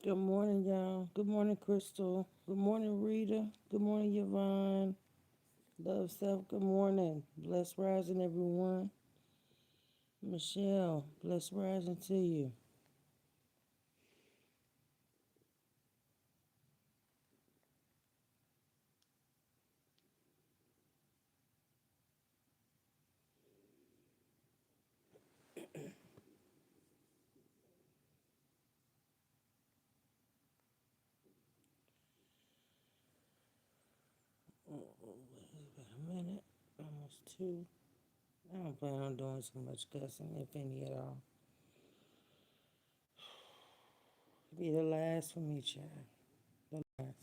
Good morning, y'all. Good morning, Crystal. Good morning, Rita. Good morning, Yvonne. Love self. Good morning. Blessed rising, everyone. Michelle, blessed rising to you. Wait a minute. Almost two. I don't plan on doing too much cussing, if any at all. Be the last for me, child. The last.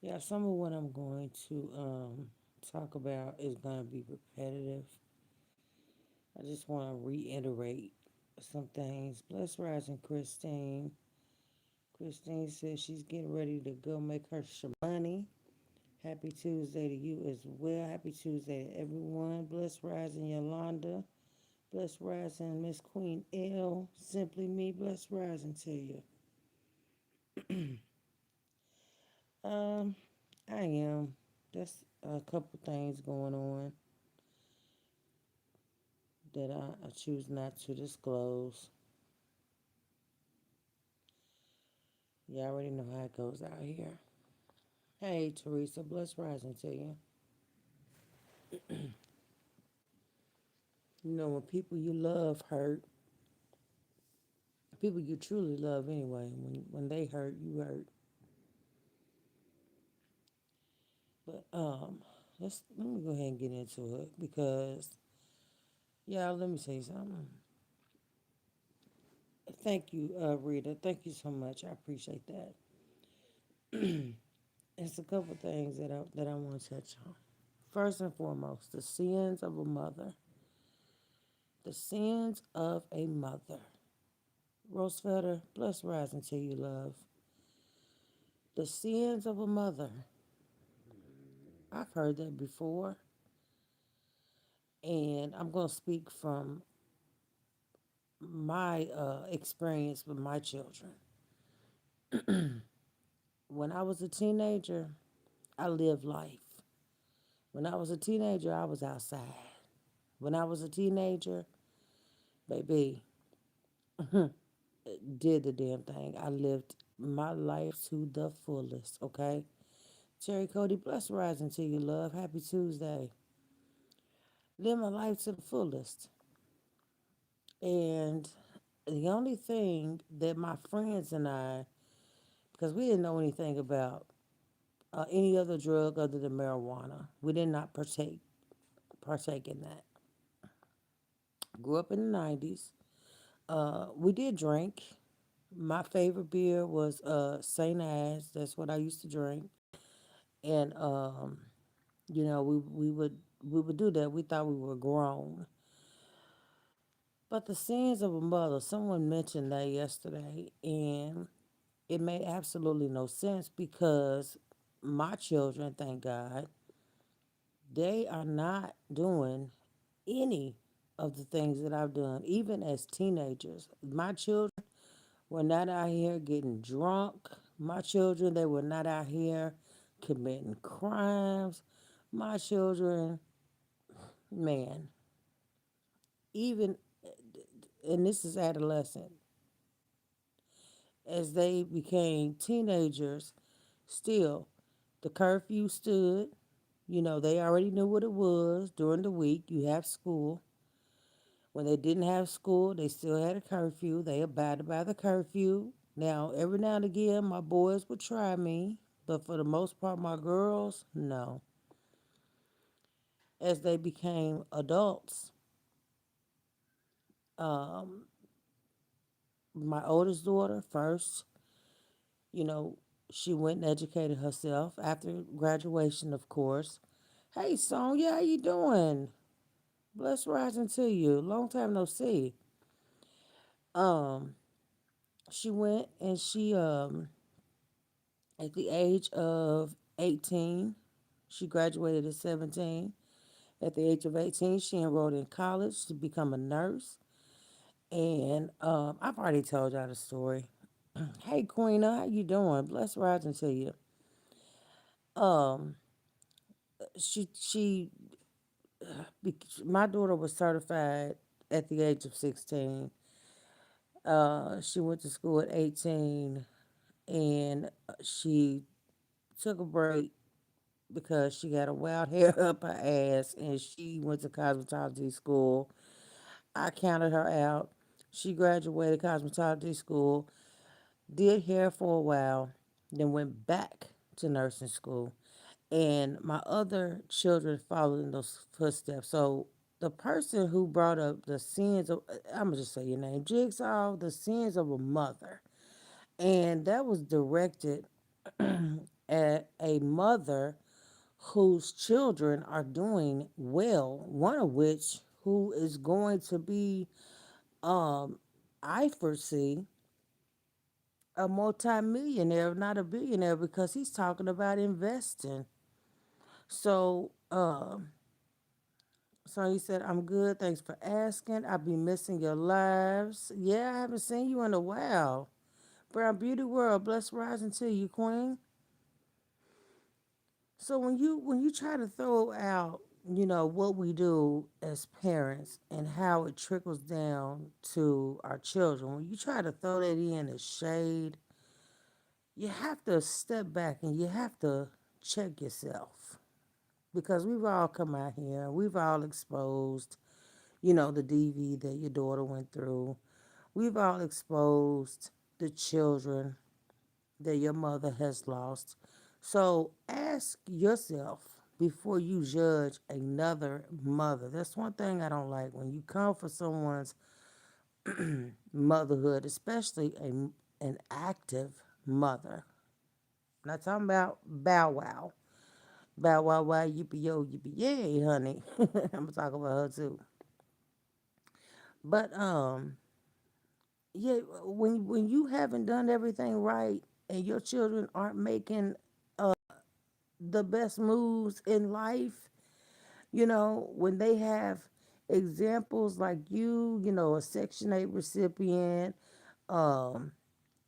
Yeah, some of what I'm going to talk about is going to be repetitive. I just want to reiterate some things. Bless rising, Christine. Christine says she's getting ready to go make her money. Happy Tuesday to you as well. Happy Tuesday to everyone. Bless rising, Yolanda. Bless rising, Miss Queen L. Simply me. Bless rising to you. Um, I am. That's a couple things going on that I choose not to disclose. You already know how it goes out here. Hey, Teresa. Bless rising to you. You know, when people you love hurt, people you truly love anyway, when they hurt, you hurt. But let me go ahead and get into it because yeah, let me say something. Thank you, Rita. Thank you so much. I appreciate that. It's a couple things that I want to touch on. First and foremost, the sins of a mother. The sins of a mother. Rosefelder, bless rising to you, love. The sins of a mother. I've heard that before, and I'm going to speak from my experience with my children. When I was a teenager, I lived life. When I was a teenager, I was outside. When I was a teenager, baby, did the damn thing. I lived my life to the fullest, okay? Cherry Cody, bless rising to you, love. Happy Tuesday. Live my life to the fullest. And the only thing that my friends and I, because we didn't know anything about any other drug other than marijuana, we did not partake in that. Grew up in the 90s. We did drink. My favorite beer was St. Ives. That's what I used to drink. And we would do that. We thought we were grown. But the sins of a mother, someone mentioned that yesterday, and it made absolutely no sense because my children, thank God, they are not doing any of the things that I've done, even as teenagers. My children were not out here getting drunk. My children, they were not out here committing crimes. My children, man, even, and this is adolescent, as they became teenagers, still, the curfew stood. You know, they already knew what it was during the week. You have school. When they didn't have school, they still had a curfew. They abided by the curfew. Now, every now and again, my boys would try me, but for the most part, my girls, no. As they became adults, um, my oldest daughter first, you know, she went and educated herself after graduation, of course. Hey, Sonya, how you doing? Bless rising to you. Long time no see. Um, she went and she at the age of 18, She graduated at 17. At the age of 18, she enrolled in college to become a nurse. And I've already told y'all the story. Hey, Queena, how you doing? Bless rising to you. Um, she, my daughter was certified at the age of 16. She went to school at 18, and she took a break because she got a wild hair up her ass, and she went to cosmetology school. I counted her out. She graduated cosmetology school, did hair for a while, then went back to nursing school. And my other children followed in those footsteps. So the person who brought up the sins of, I'm gonna just say your name, Jigsaw, the sins of a mother, and that was directed at a mother whose children are doing well. One of which who is going to be, um, I foresee, a multimillionaire, not a billionaire, because he's talking about investing. So, so he said, I'm good. Thanks for asking. I'll be missing your lives. Yeah, I haven't seen you in a while. Brown Beauty World, bless rising to you, Queen. So when you try to throw out, what we do as parents and how it trickles down to our children, when you try to throw that in as shade, you have to step back and you have to check yourself. Because we've all come out here, we've all exposed, the DV that your daughter went through. We've all exposed the children that your mother has lost. So ask yourself before you judge another mother. That's one thing I don't like when you come for someone's motherhood, especially an active mother. I'm not talking about Bow Wow. Bow Wow Wow, yippee yo, yippee yay, honey. I'm gonna talk about her too. But yeah, when you haven't done everything right and your children aren't making the best moves in life, when they have examples like a Section 8 recipient, um,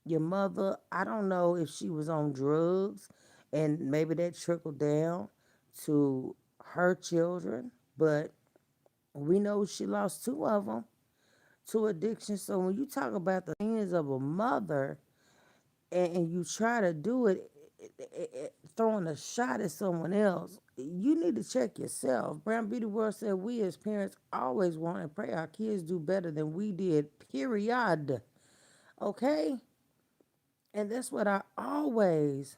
your mother, I don't know if she was on drugs and maybe that trickled down to her children, but we know she lost two of them to addiction. So when you talk about the sins of a mother and you try to do it, throwing a shot at someone else, you need to check yourself. Brown Beauty World said we as parents always want and pray our kids do better than we did, period. Okay? And that's what I always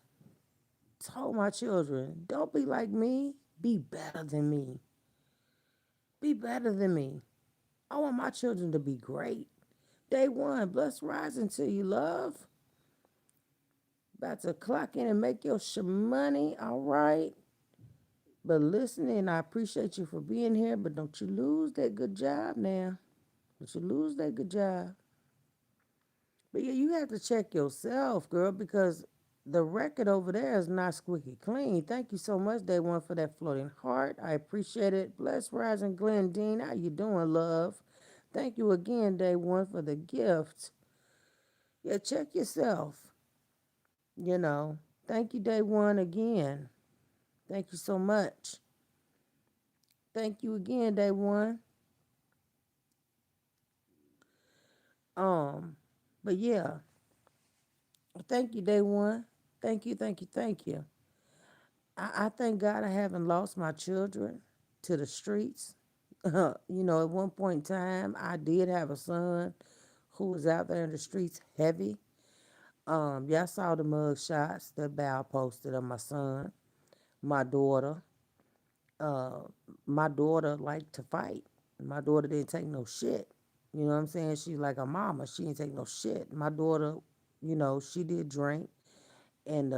told my children. Don't be like me, be better than me. Be better than me. I want my children to be great. Day one, blessed rising to you, love. About to clock in and make your money, all right? But listening, I appreciate you for being here, but don't you lose that good job now. Don't you lose that good job. But yeah, you have to check yourself, girl, because the record over there is not squeaky clean. Thank you so much, Day One, for that floating heart. I appreciate it. Bless Rising Glenn Dean. How you doing, love? Thank you again, Day One, for the gift. Yeah, check yourself. You know. Thank you, Day One, again. Thank you so much. Thank you again, Day One. Um, but yeah, thank you, Day One. Thank you, thank you, thank you. I thank God I haven't lost my children to the streets. At one point in time, I did have a son who was out there in the streets heavy. Y'all saw the mug shots that Val posted of my son, my daughter. Uh, my daughter liked to fight. My daughter didn't take no shit. You know what I'm saying? She's like a mama. She didn't take no shit. My daughter, she did drink. And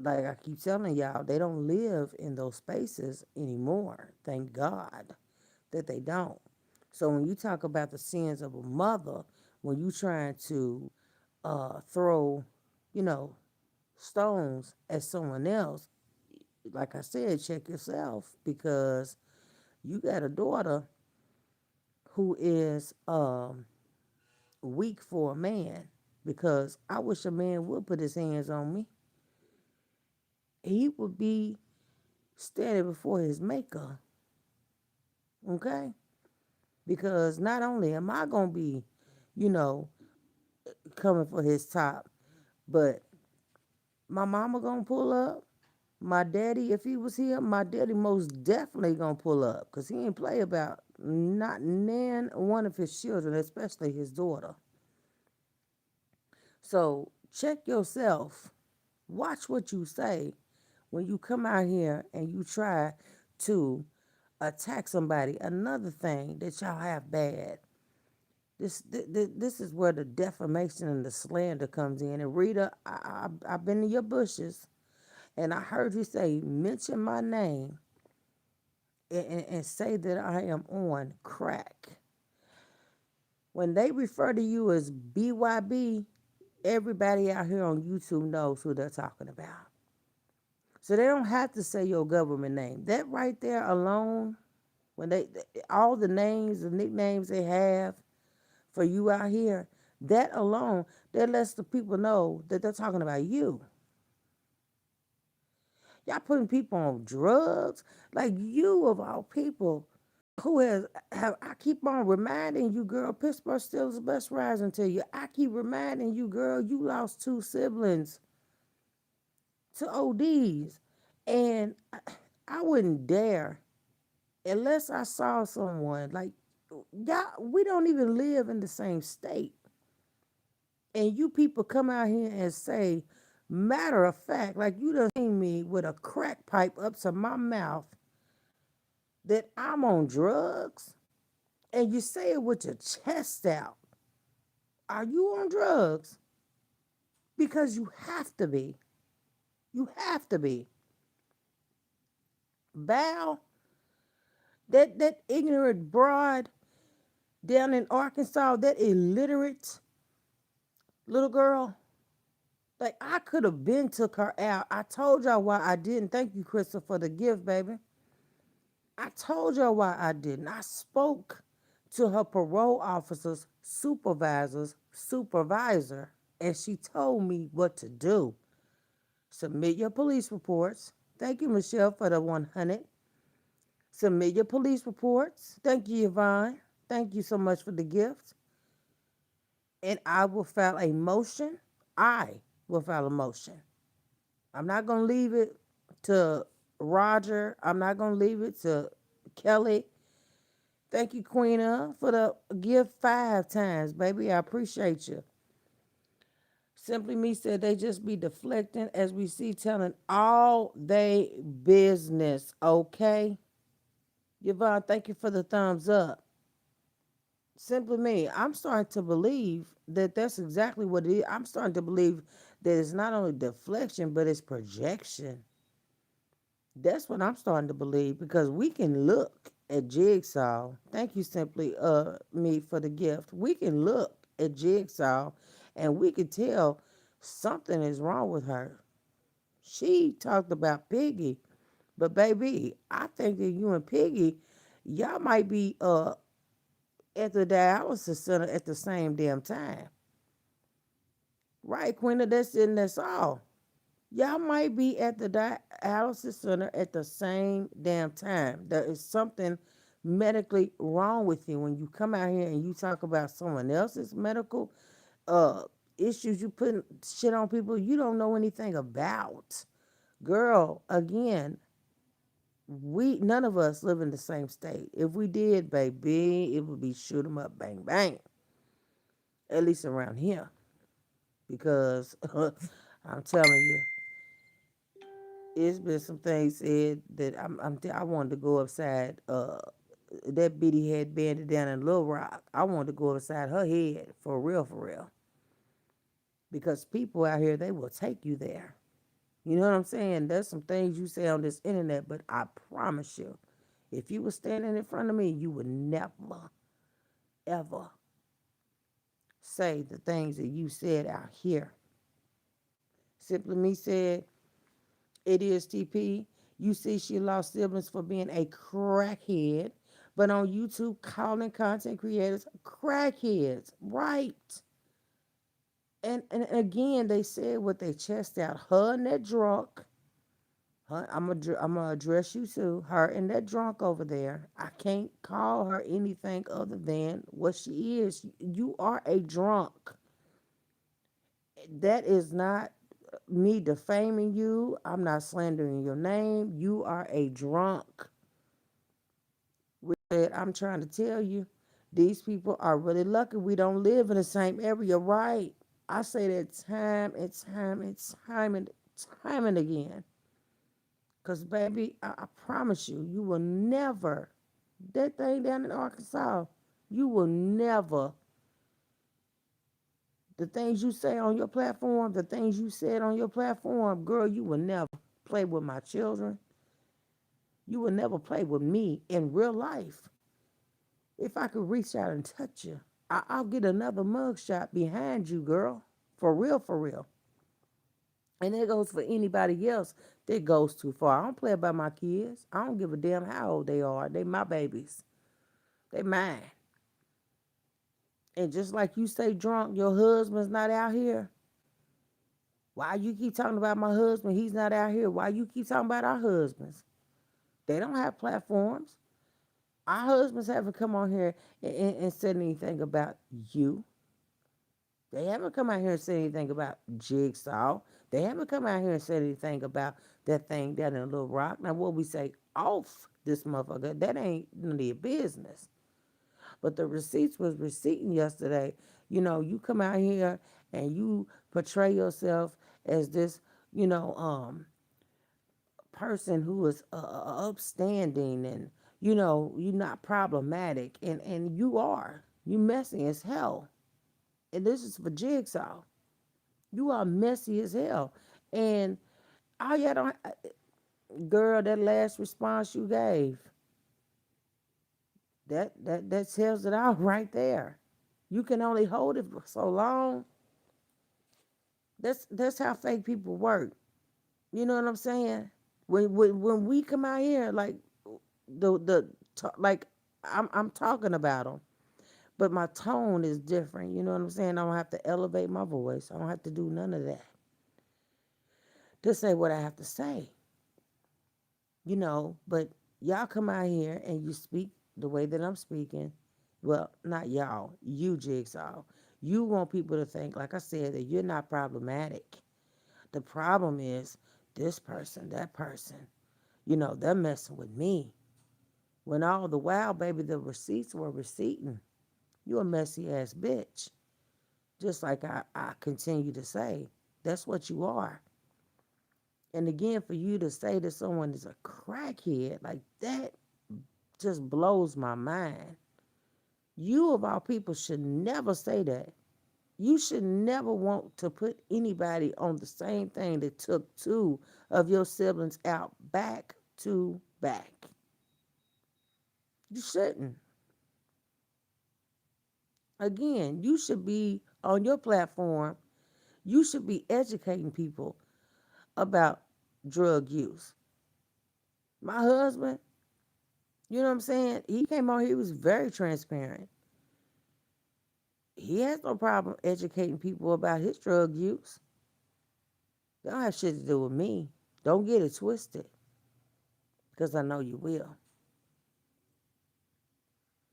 like I keep telling y'all, they don't live in those spaces anymore. Thank God that they don't. So when you talk about the sins of a mother, when you trying to throw, you know, stones at someone else, like I said, check yourself because you got a daughter who is weak for a man. Because I wish a man would put his hands on me. He would be standing before his maker, okay? Because not only am I gonna be, you know, coming for his top, but my mama gonna pull up. My daddy, if he was here, my daddy most definitely gonna pull up, cause he ain't play about not nan one of his children, especially his daughter. So check yourself. Watch what you say when you come out here and you try to attack somebody. Another thing that y'all have bad. This is where the defamation and the slander comes in. And Rita, I've been in your bushes, and I heard you say, mention my name and say that I am on crack. When they refer to you as BYB, everybody out here on YouTube knows who they're talking about. So they don't have to say your government name. That right there alone, when they all the names, the nicknames they have for you out here, that alone, that lets the people know that they're talking about you. Y'all putting people on drugs, like you of all people, who has have I keep on reminding you, girl, Pittsburgh still is the best rising to you. I keep reminding you, girl, you lost two siblings to ODs. And I wouldn't dare unless I saw someone like y'all, we don't even live in the same state. And you people come out here and say, matter of fact, like you done seen me with a crack pipe up to my mouth that I'm on drugs, and you say it with your chest out. Are you on drugs? Because you have to be. You have to be. Val, that ignorant broad down in Arkansas, that illiterate little girl, like I could have been took her out. I told y'all why I didn't. Thank you, Crystal, for the gift, baby. I told y'all why I didn't. I spoke to her parole officer's supervisor, and she told me what to do. Submit your police reports. Thank you, Michelle, for the 100. Submit your police reports. Thank you, Yvonne. Thank you so much for the gift. And I will file a motion. I will file a motion. I'm not going to leave it to Roger. I'm not going to leave it to Kelly. Thank you, Queena, for the gift 5 times, baby. I appreciate you. Simply Me said they just be deflecting as we see telling all they business, okay? Yvonne, thank you for the thumbs up. Simply Me, I'm starting to believe that that's exactly what it is. I'm starting to believe that it's not only deflection, but it's projection. That's what I'm starting to believe because we can look at Jigsaw. Thank you, Simply Me, for the gift. We can look at Jigsaw and we can tell something is wrong with her. She talked about Piggy, but baby, I think that you and Piggy, y'all might be at the dialysis center at the same damn time. Right, Queen? That's it and that's all. Y'all might be at the dialysis center at the same damn time. There is something medically wrong with you when you come out here and you talk about someone else's medical uh, issues. You putting shit on people you don't know anything about. Girl, again, we none of us live in the same state. If we did, baby, it would be shoot 'em up, bang bang. At least around here, because I'm telling you, it's been some things said that I wanted to go upside that bitty head bandit down in Little Rock. I wanted to go upside her head for real, because people out here they will take you there. You know what I'm saying? There's some things you say on this internet, but I promise you, if you were standing in front of me, you would never, ever say the things that you said out here. Simply Me said, it is TP. You see, she lost siblings for being a crackhead, but on YouTube, calling content creators crackheads, right? And again, they said with their chest out, her and that drunk. I'm gonna address you too. Her and that drunk over there. I can't call her anything other than what she is. You are a drunk. That is not me defaming you. I'm not slandering your name. You are a drunk. I'm trying to tell you, these people are really lucky we don't live in the same area, right? I say that time and time and time and again. Because, baby, I promise you, you will never, that thing down in Arkansas, you will never, the things you say on your platform, the things you said on your platform, girl, you will never play with my children. You will never play with me in real life. If I could reach out and touch you, I'll get another mugshot behind you, girl. For real, for real. And it goes for anybody else that goes too far. I don't play about my kids. I don't give a damn how old they are. They my babies. They mine. And just like you stay drunk, your husband's not out here. Why you keep talking about my husband? He's not out here. Why you keep talking about our husbands? They don't have platforms. Our husbands haven't come on here and said anything about you. They haven't come out here and said anything about Jigsaw. They haven't come out here and said anything about that thing down in Little Rock. Now, what we say off this motherfucker, that ain't none of your business. But the receipts was receipting yesterday. You know, you come out here and you portray yourself as this, you know, person who is upstanding and, you know, you're not problematic. And you are. You messy as hell. And this is for Jigsaw. You are messy as hell. And all y'all don't, girl, that last response you gave, that tells it all right there. You can only hold it for so long. That's how fake people work. You know what I'm saying? When we come out here, like the like I'm talking about them, but my tone is different. You know what I'm saying? I don't have to elevate my voice. I don't have to do none of that to say what I have to say. You know, but y'all come out here and you speak the way that I'm speaking. Well, not y'all, you Jigsaw. You want people to think, like I said, that you're not problematic. The problem is this person, that person. You know, they're messing with me. When all the while, baby, the receipts were receipting. You a messy ass bitch. Just like I continue to say, that's what you are. And again, for you to say that someone is a crackhead, like that just blows my mind. You, of all people, should never say that. You should never want to put anybody on the same thing that took two of your siblings out back to back. You shouldn't. Again, you should be on your platform, you should be educating people about drug use. My husband, you know what I'm saying? He came on here, he was very transparent. He has no problem educating people about his drug use. They don't have shit to do with me. Don't get it twisted, because I know you will.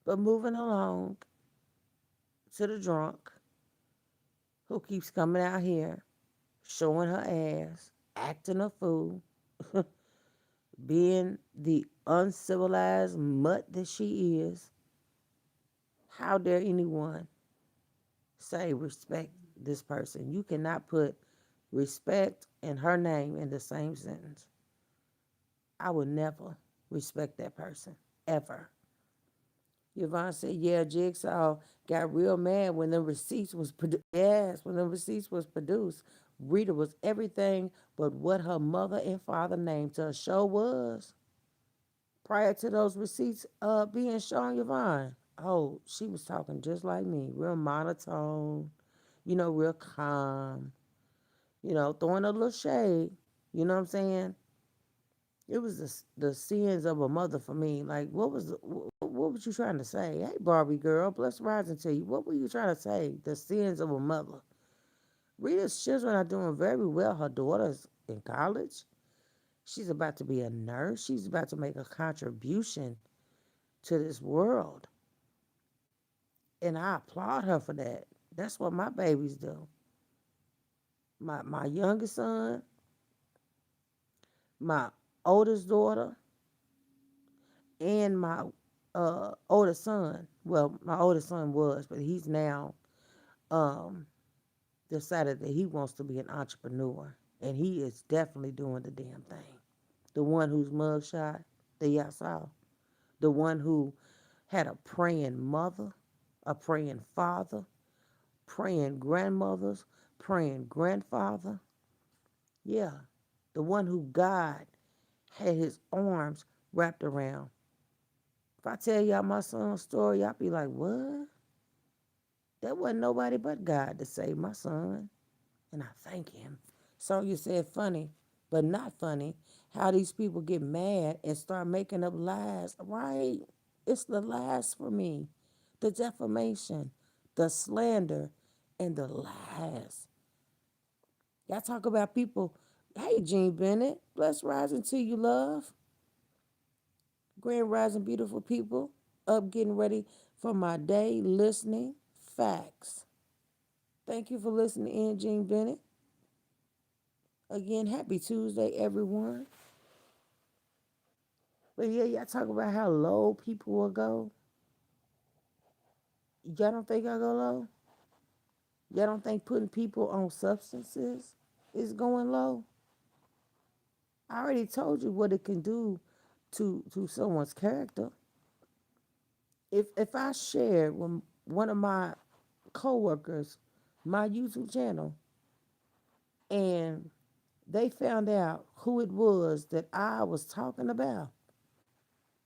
But moving along to the drunk who keeps coming out here, showing her ass, acting a fool, being the uncivilized mutt that she is. How dare anyone say respect this person? You cannot put respect and her name in the same sentence. I would never respect that person, ever. Yvonne said, yeah, Jigsaw got real mad when the receipts was produced. Yes, when the receipts was produced. Rita was everything but what her mother and father named her. Show was. Prior to those receipts being shown, Yvonne, oh, she was talking just like me. Real monotone, you know, real calm, you know, throwing a little shade. You know what I'm saying? It was the sins of a mother for me. Like, what was you trying to say? Hey, Barbie girl, bless rising to you. What were you trying to say? The sins of a mother. Rita's children are doing very well. Her daughter's in college. She's about to be a nurse. She's about to make a contribution to this world. And I applaud her for that. That's what my babies do. My youngest son, my oldest daughter, and my oldest son. Well, my oldest son was, but he's now um, decided that he wants to be an entrepreneur. And he is definitely doing the damn thing. The one whose mugshot that y'all saw. The one who had a praying mother, a praying father, praying grandmothers, praying grandfather. Yeah, the one who God had his arms wrapped around. If I tell y'all my son's story, y'all be like, what? That wasn't nobody but God to save my son. And I thank him. So you said funny, but not funny. How these people get mad and start making up lies. Right? It's the lies for me. The defamation, the slander, and the lies. Y'all talk about people. Hey, Gene Bennett, bless rising to you, love. Grand rising, beautiful people. Up getting ready for my day, listening. Facts. Thank you for listening in, Gene Bennett. Again, happy Tuesday, everyone. But yeah, y'all talk about how low people will go. Y'all don't think I go low? Y'all don't think putting people on substances is going low? I already told you what it can do to someone's character. If I share with one of my coworkers my YouTube channel and they found out who it was that I was talking about,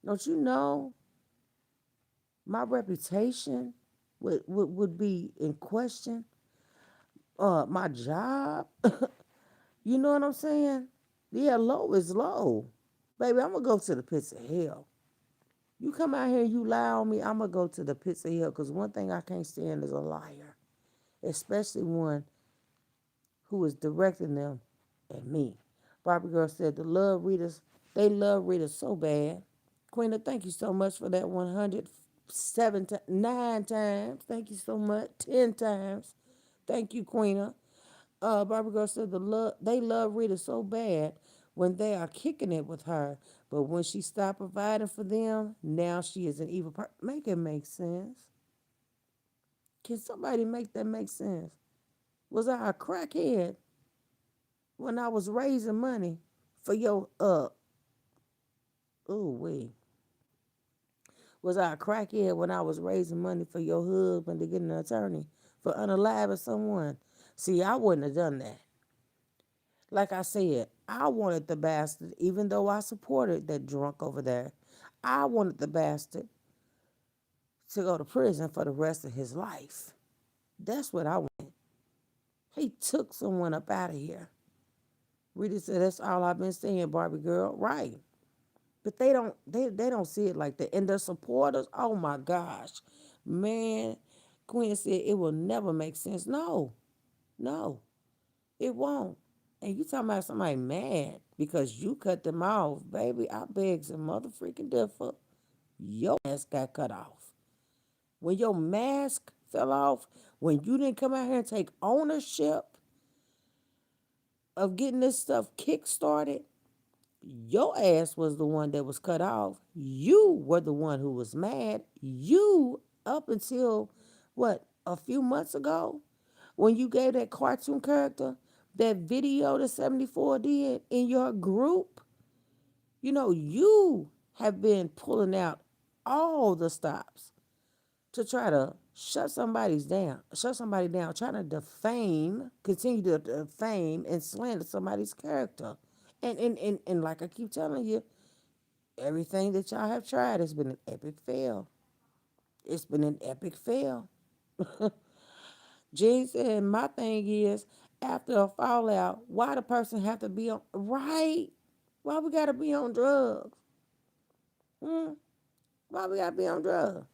don't you know my reputation would be in question? My job, you know what I'm saying? Yeah, low is low. Baby, I'm gonna go to the pits of hell. You come out here and you lie on me, I'm gonna go to the pits of hell because one thing I can't stand is a liar, especially one who is directing them at me. Barbie Girl said the love readers, they love readers so bad. Queena, thank you so much for that 9 times. Thank you so much. 10 times. Thank you, Queena. Barbie Girl said they love Rita so bad when they are kicking it with her, but when she stopped providing for them, now she is an evil person. Make it make sense. Can somebody make that make sense? Was I a crackhead when I was raising money for your ooh wee? Was I a crackhead when I was raising money for your husband to get an attorney for unaliving someone? See, I wouldn't have done that. Like I said, I wanted the bastard, even though I supported that drunk over there, I wanted the bastard to go to prison for the rest of his life. That's what I wanted. He took someone up out of here. Rita said, that's all I've been saying, Barbie girl. Right. But they don't see it like that. And the supporters, oh my gosh. Man, Quinn said it will never make sense. No, no, it won't. And you talking about somebody mad because you cut them off, baby. I beg some mother freaking differ. Your mask got cut off. When your mask fell off, when you didn't come out here and take ownership of getting this stuff kick started, your ass was the one that was cut off. You were the one who was mad. You, up until what, a few months ago, when you gave that cartoon character that video that 74 did in your group, you know, you have been pulling out all the stops to try to shut somebody down, trying to defame, continue to defame and slander somebody's character. And like I keep telling you, everything that y'all have tried has been an epic fail. It's been an epic fail. Jay said, my thing is, after a fallout, why the person have to be on right? Why we gotta be on drugs? Hmm? Why we gotta be on drugs?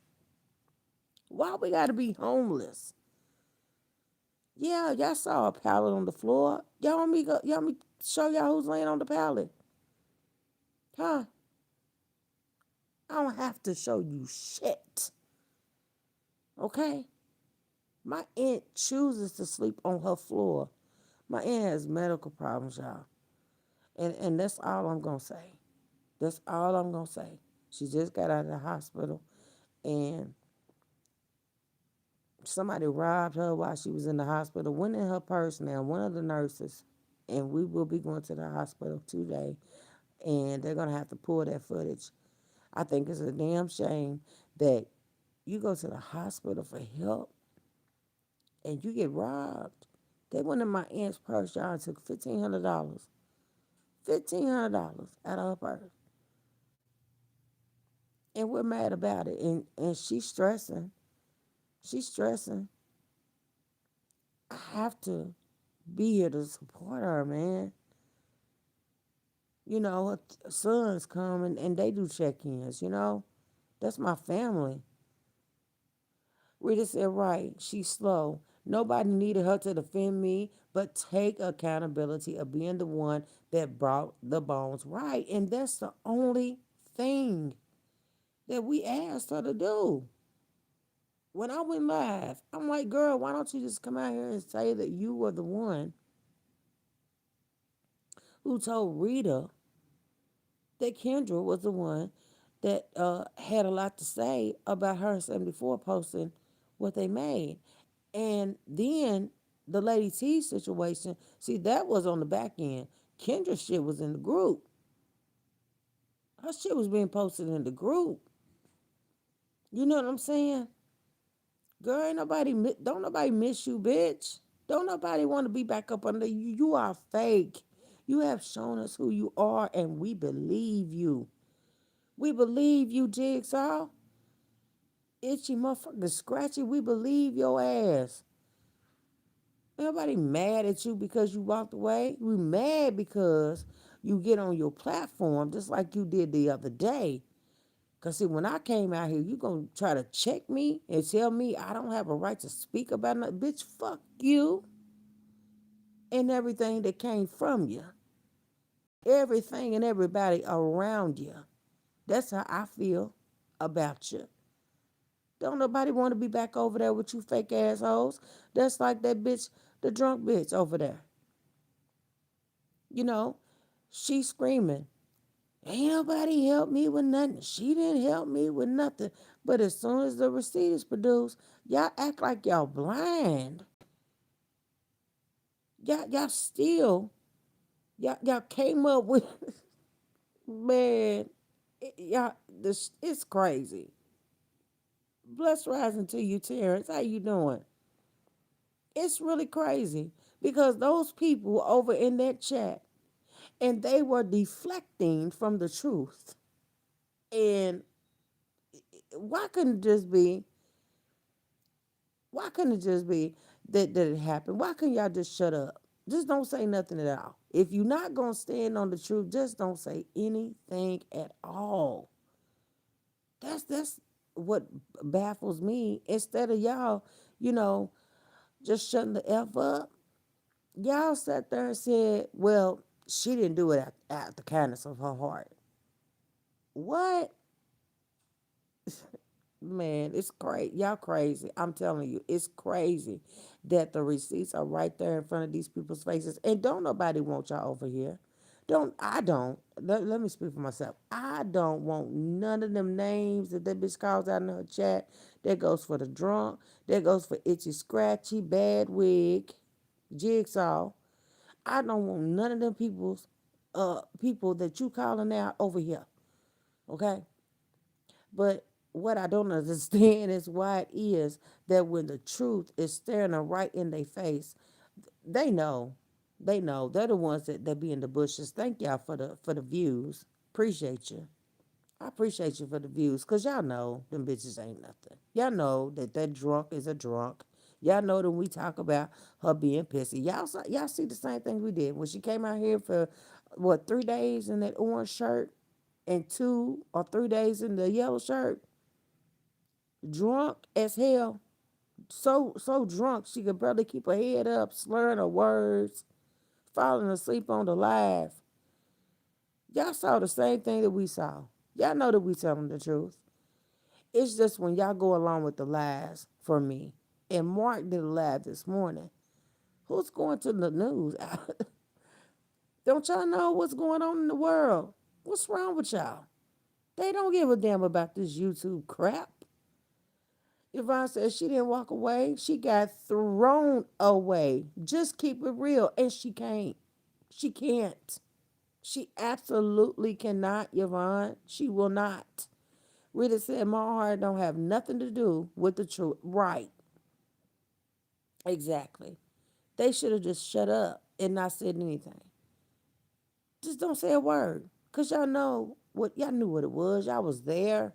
Why we gotta be homeless? Yeah, y'all saw a pallet on the floor. Y'all want me show y'all who's laying on the pallet? Huh? I don't have to show you shit. Okay? My aunt chooses to sleep on her floor. My aunt has medical problems, y'all. And that's all I'm gonna say. That's all I'm gonna say. She just got out of the hospital and somebody robbed her while she was in the hospital, went in her purse now, one of the nurses, and we will be going to the hospital today, and they're going to have to pull that footage. I think it's a damn shame that you go to the hospital for help and you get robbed. They went in my aunt's purse, y'all, and took $1,500. $1,500 out of her purse. And we're mad about it. And she's stressing. She's stressing. I have to be here to support her, man. Her sons come and they do check-ins. That's my family. Rita said, right, she's slow. Nobody needed her to defend me, but take accountability of being the one that brought the bones right. And that's the only thing that we asked her to do. When I went live, I'm like, girl, why don't you just come out here and say that you were the one who told Rita that Kendra was the one that had a lot to say about her and 74 posting what they made. And then the Lady T situation, see, that was on the back end. Kendra's shit was in the group. Her shit was being posted in the group. You know what I'm saying? Girl, don't nobody miss you, bitch. Don't nobody want to be back up under you. You are fake. You have shown us who you are, and we believe you. We believe you, Jigsaw. Itchy motherfucker, scratchy. We believe your ass. Nobody mad at you because you walked away. We mad because you get on your platform just like you did the other day. Cause see, when I came out here, you gonna try to check me and tell me I don't have a right to speak about nothing. Bitch, fuck you and everything that came from you. Everything and everybody around you. That's how I feel about you. Don't nobody want to be back over there with you fake assholes. That's like that bitch, the drunk bitch over there. You know, she screaming, ain't nobody help me with nothing. She didn't help me with nothing. But as soon as the receipt is produced, y'all act like y'all blind. Y'all still, y'all came up with, man, it's crazy. Bless rising to you, Terrence. How you doing? It's really crazy because those people over in that chat and they were deflecting from the truth. And why couldn't it just be? Why couldn't it just be that it happened? Why couldn't y'all just shut up? Just don't say nothing at all. If you're not gonna stand on the truth, just don't say anything at all. That's what baffles me. Instead of y'all, you know, just shutting the f up, y'all sat there and said, "Well, she didn't do it at the kindness of her heart." What? Man, it's crazy. Y'all crazy. I'm telling you, it's crazy that the receipts are right there in front of these people's faces. And don't nobody want y'all over here. I don't. Let me speak for myself. I don't want none of them names that bitch calls out in her chat. That goes for the drunk. That goes for Itchy Scratchy, Bad Wig, Jigsaw. I don't want none of them people that you calling out over here. Okay? But what I don't understand is why it is that when the truth is staring them right in their face, they know. They know. They're the ones that be in the bushes. Thank y'all for the views. Appreciate you. I appreciate you for the views, because y'all know them bitches ain't nothing. Y'all know that drunk is a drunk. Y'all know that we talk about her being pissy. Y'all see the same thing we did when she came out here for what, 3 days in that orange shirt and 2 or 3 days in the yellow shirt, drunk as hell, so drunk she could barely keep her head up, slurring her words, falling asleep on the live. Y'all saw the same thing that we saw. Y'all know that we telling the truth. It's just when y'all go along with the lies for me. And Mark did a live this morning. Who's going to the news? Don't y'all know what's going on in the world? What's wrong with y'all? They don't give a damn about this YouTube crap. Yvonne said she didn't walk away. She got thrown away. Just keep it real. And she can't. She can't. She absolutely cannot, Yvonne. She will not. Rita said my heart don't have nothing to do with the truth. Right. Exactly. They should have just shut up and not said anything. Just don't say a word. Cause y'all knew what it was. Y'all was there.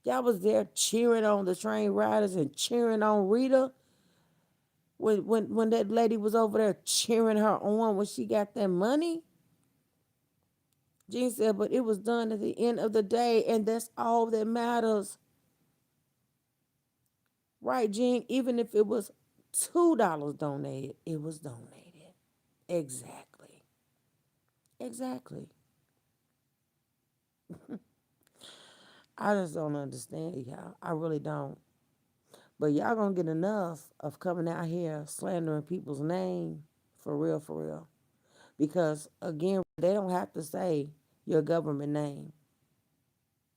Y'all was there cheering on the train riders and cheering on Rita. When that lady was over there cheering her on when she got that money. Jean said, but it was done at the end of the day, and that's all that matters. Right, Jean? Even if it was $2 donated, it was donated. Exactly. Exactly. I just don't understand y'all. I really don't. But y'all gonna get enough of coming out here slandering people's name for real, for real. Because again, they don't have to say your government name.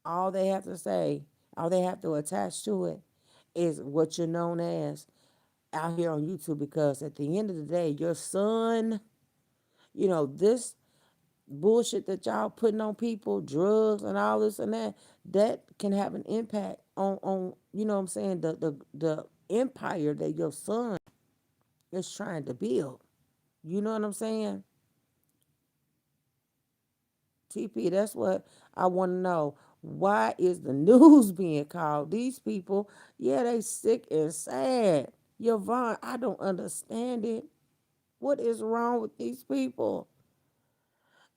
All they have to say, all they have to attach to it is what you're known as out here on YouTube. Because at the end of the day, your son, this bullshit that y'all putting on people, drugs and all this and that can have an impact on what I'm saying, the empire that your son is trying to build. You know what I'm saying? TP, that's what I want to know. Why is the news being called? These people, yeah, they sick and sad. Yvonne, I don't understand it. What is wrong with these people?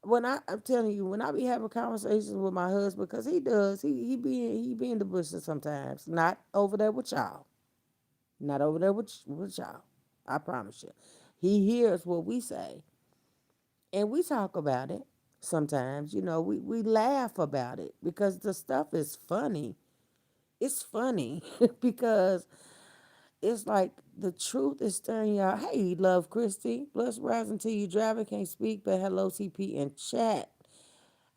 I'm telling you, when I be having conversations with my husband, because he does, he be in the bushes sometimes. Not over there with y'all. Not over there with y'all. I promise you. He hears what we say. And we talk about it sometimes. We laugh about it because the stuff is funny. It's funny because it's like the truth is staring y'all. Hey, love Christy. Bless rising to you driving. Can't speak, but hello, TP in chat.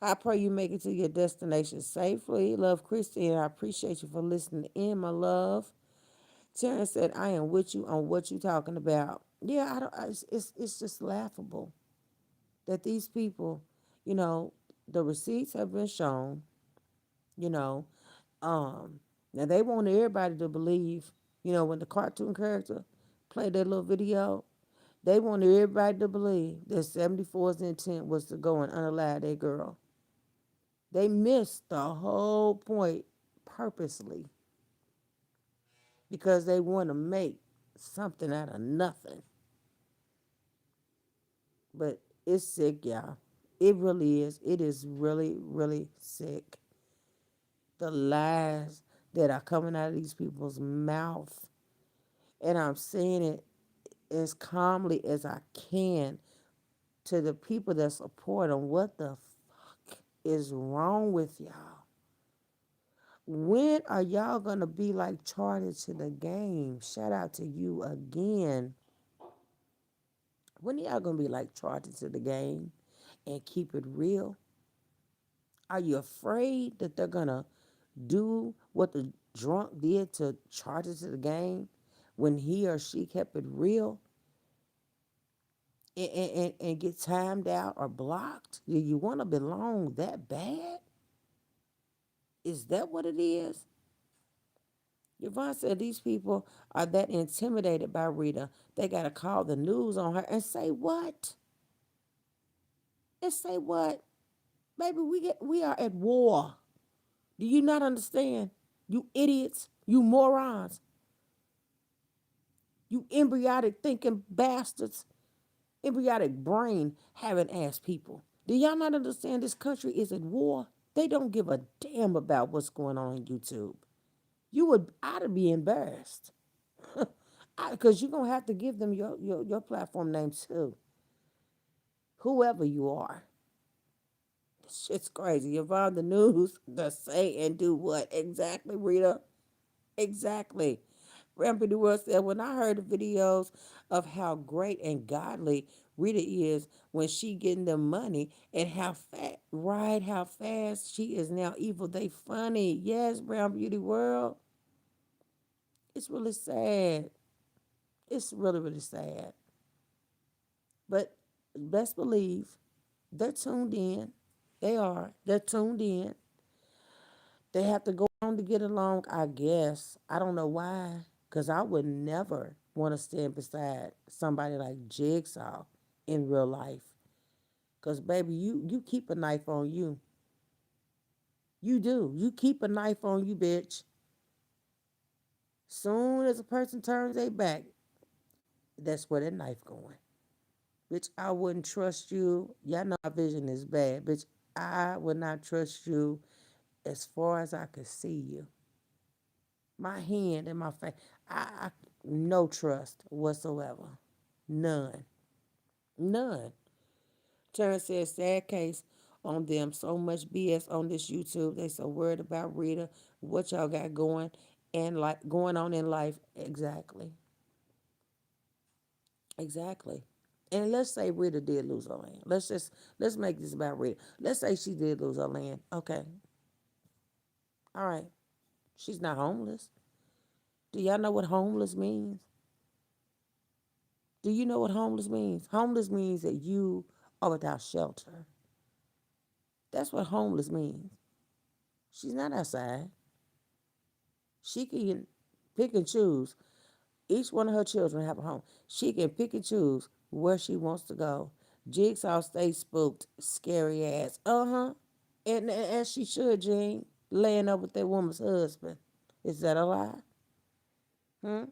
I pray you make it to your destination safely. Love Christy, and I appreciate you for listening in, my love. Terrence said, I am with you on what you're talking about. Yeah, I don't. It's just laughable that these people, you know, the receipts have been shown. You know, um, now they want everybody to believe. When the cartoon character played that little video, they wanted everybody to believe that 74's intent was to go and unalive that girl. They missed the whole point purposely because they want to make something out of nothing. But it's sick, y'all. It really is. It is really, really sick. The lies that are coming out of these people's mouth. And I'm saying it as calmly as I can to the people that support them. What the fuck is wrong with y'all? When are y'all going to be like charted to the game? Shout out to you again. When are y'all going to be like charted to the game and keep it real? Are you afraid that they're going to do what the drunk did to charge it to the game when he or she kept it real and get timed out or blocked? Do you want to belong that bad? Is that what it is? Yvonne said these people are that intimidated by Rita. They got to call the news on her and say what? And say what? Baby, we are at war. Do you not understand? You idiots, you morons, you embryotic thinking bastards, embryotic brain having ass people. Do y'all not understand this country is at war? They don't give a damn about what's going on YouTube. I'd be embarrassed. Because you're going to have to give them your platform name too, whoever you are. Shit's crazy. You're on the news to say and do what? Exactly, Rita? Exactly. Rampy the World said, when I heard the videos of how great and godly Rita is when she getting the money and how how fast she is now evil, they funny. Yes, Brown Beauty World. It's really sad. It's really, really sad. But best believe they're tuned in. They are. They're tuned in. They have to go on to get along, I guess. I don't know why. Because I would never want to stand beside somebody like Jigsaw in real life. Because, baby, you keep a knife on you. You do. You keep a knife on you, bitch. Soon as a person turns their back, that's where that knife going. Bitch, I wouldn't trust you. Y'all know my vision is bad. Bitch, I would not trust you as far as I could see you. My hand and my face. I no trust whatsoever. None. None. Terrence says, sad case on them. So much BS on this YouTube. They so worried about Rita, what y'all got going and like going on in life. Exactly. Exactly. And let's say Rita did lose her land. Let's make this about Rita. Let's say she did lose her land. Okay. All right. She's not homeless. Do y'all know what homeless means? Do you know what homeless means? Homeless means that you are without shelter. That's what homeless means. She's not outside. She can pick and choose. Each one of her children have a home. She can pick and choose where she wants to go. Jigsaw stay spooked, scary ass. Uh-huh. And as she should, Jean, laying up with that woman's husband. Is that a lie? Hmm?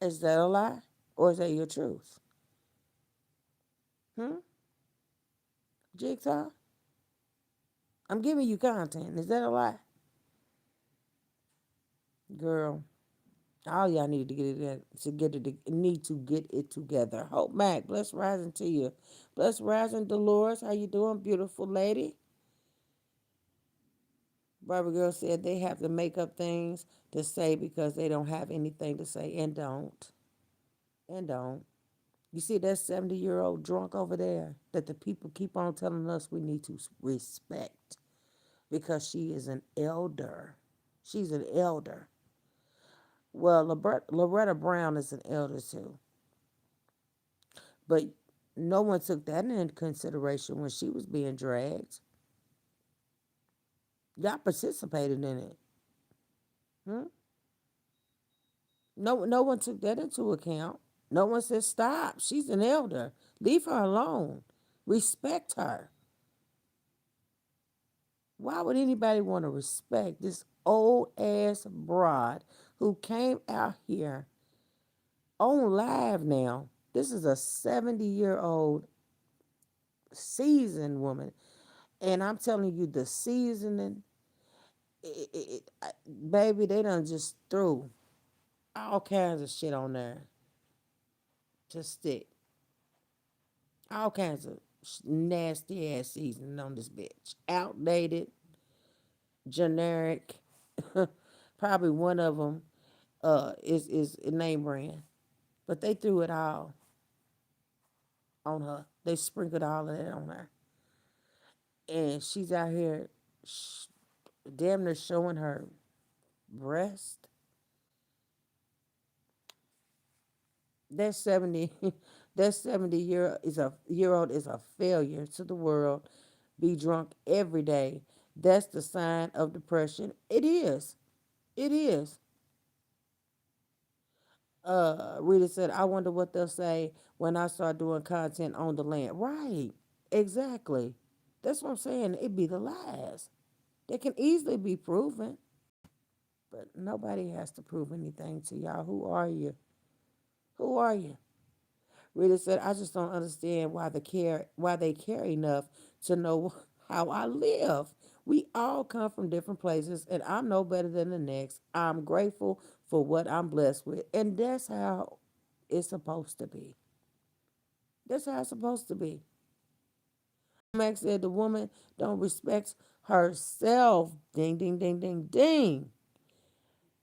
Is that a lie? Or is that your truth? Hmm? Jigsaw? I'm giving you content. Is that a lie? Girl, all y'all need to get it together. Hope Mac, bless rising to you. Bless rising Dolores. How you doing, beautiful lady? Barbara girl said they have to make up things to say because they don't have anything to say and don't. And don't. You see that 70-year-old drunk over there that the people keep on telling us we need to respect because she is an elder. She's an elder. Well, Loretta Brown is an elder too. But no one took that into consideration when she was being dragged. Y'all participated in it. Hmm? No one took that into account. No one said stop. She's an elder. Leave her alone. Respect her. Why would anybody want to respect this old ass broad who came out here on live now? This is a 70-year-old seasoned woman. And I'm telling you, the seasoning, baby, they done just threw all kinds of shit on there to stick. All kinds of nasty ass seasoning on this bitch. Outdated, generic. Probably one of them is a name brand. But they threw it all on her. They sprinkled all of that on her. And she's out here damn near showing her breast. That 70 that 70-year old is a failure to the world. Be drunk every day. That's the sign of depression. It is. It is. Rita said, I wonder what they'll say when I start doing content on the land. Right. Exactly. That's what I'm saying. It be the lies. They can easily be proven, but nobody has to prove anything to y'all. Who are you? Who are you? Rita said, I just don't understand why they care enough to know how I live. We all come from different places, and I'm no better than the next. I'm grateful for what I'm blessed with, and that's how it's supposed to be. That's how it's supposed to be. Max said the woman don't respect herself. Ding, ding, ding, ding, ding.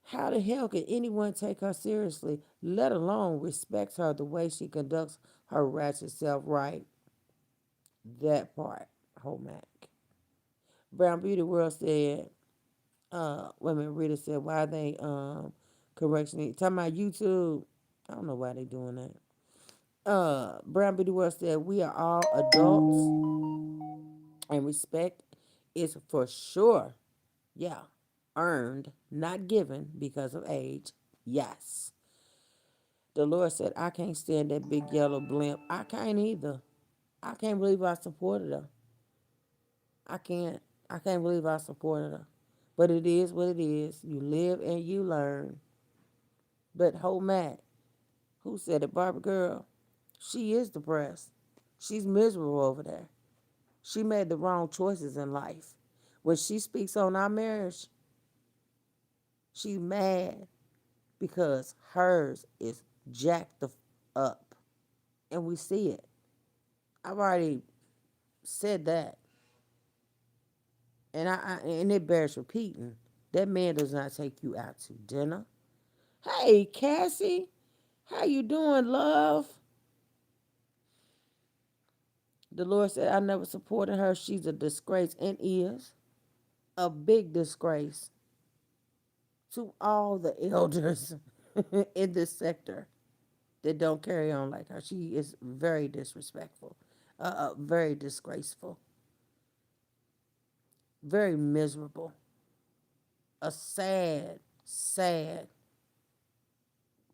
How the hell can anyone take her seriously, let alone respect her the way she conducts her ratchet self? Right, that part, Mac. Brown Beauty World said, women Rita said, why they correction talking about YouTube. I don't know why they doing that. Brown Beauty World said, we are all adults and respect is for sure, yeah, earned, not given because of age. Yes. The Lord said, I can't stand that big yellow blimp. I can't either. I can't believe I supported her. I can't. I can't believe I supported her. But it is what it is. You live and you learn. But Matt, who said it? Barbara girl, she is depressed. She's miserable over there. She made the wrong choices in life. When she speaks on our marriage, she's mad because hers is jacked up. And we see it. I've already said that. And it bears repeating. That man does not take you out to dinner. Hey, Cassie, how you doing, love? The Lord said, I never supported her. She's a disgrace and is a big disgrace to all the elders in this sector that don't carry on like her. She is very disrespectful, very disgraceful, very miserable, a sad, sad,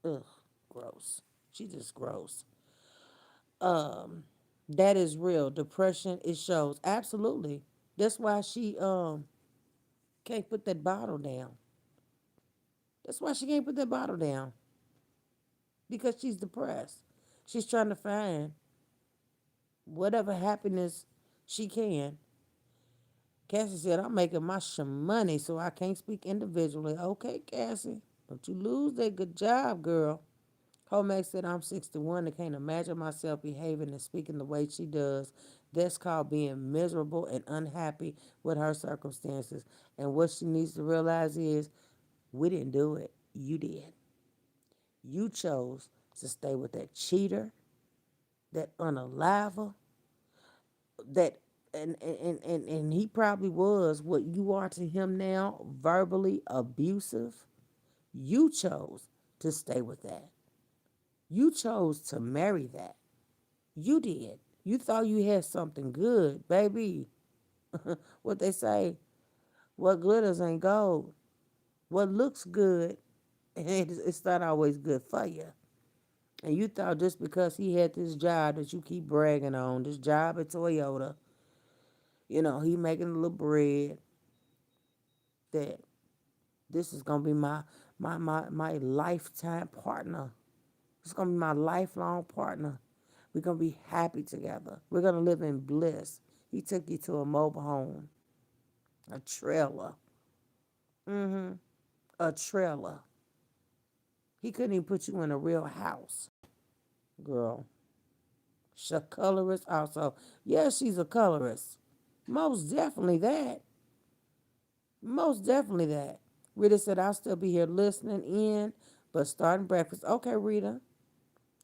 ugh, gross. She just gross. Um, that is real. Depression, it shows. Absolutely. That's why she can't put that bottle down. That's why she can't put that bottle down. Because she's depressed. She's trying to find whatever happiness she can. Cassie said, I'm making my money, so I can't speak individually. Okay, Cassie. Don't you lose that good job, girl. Homax said, I'm 61 and can't imagine myself behaving and speaking the way she does. That's called being miserable and unhappy with her circumstances. And what she needs to realize is, we didn't do it. You did. You chose to stay with that cheater, that unaliver, that and he probably was what you are to him now, verbally abusive. You chose to stay with that. You chose to marry that. You did. You thought you had something good, baby. What they say, what glitters ain't gold. What looks good, it's not always good for you. And you thought just because he had this job that you keep bragging on, this job at Toyota, he making a little bread, that this is gonna be my lifetime partner. It's gonna be my lifelong partner. We're gonna be happy together. We're gonna live in bliss. He took you to a mobile home, a trailer. Mm-hmm. A trailer. He couldn't even put you in a real house. Girl. She's a colorist also. Yes, she's a colorist. Most definitely that. Most definitely that. Rita said, I'll still be here listening in, but starting breakfast. Okay, Rita.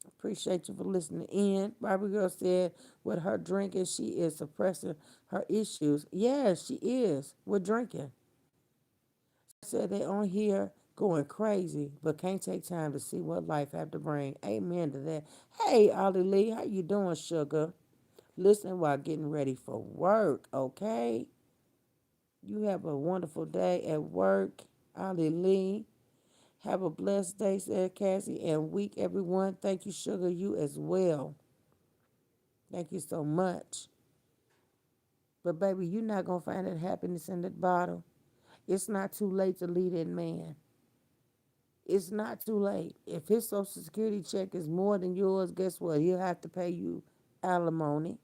Appreciate you for listening in. Barbie Girl said, with her drinking, she is suppressing her issues. Yes, she is. With drinking. Said they on here going crazy, but can't take time to see what life have to bring. Amen to that. Hey, Ollie Lee, how you doing, sugar? Listen while getting ready for work, okay? You have a wonderful day at work, Ollie Lee. Have a blessed day, said Cassie, and week, everyone. Thank you, sugar. You as well. Thank you so much. But baby, you're not gonna find that happiness in that bottle. It's not too late to lead that man. It's not too late. If his social security check is more than yours, guess what? He'll have to pay you alimony.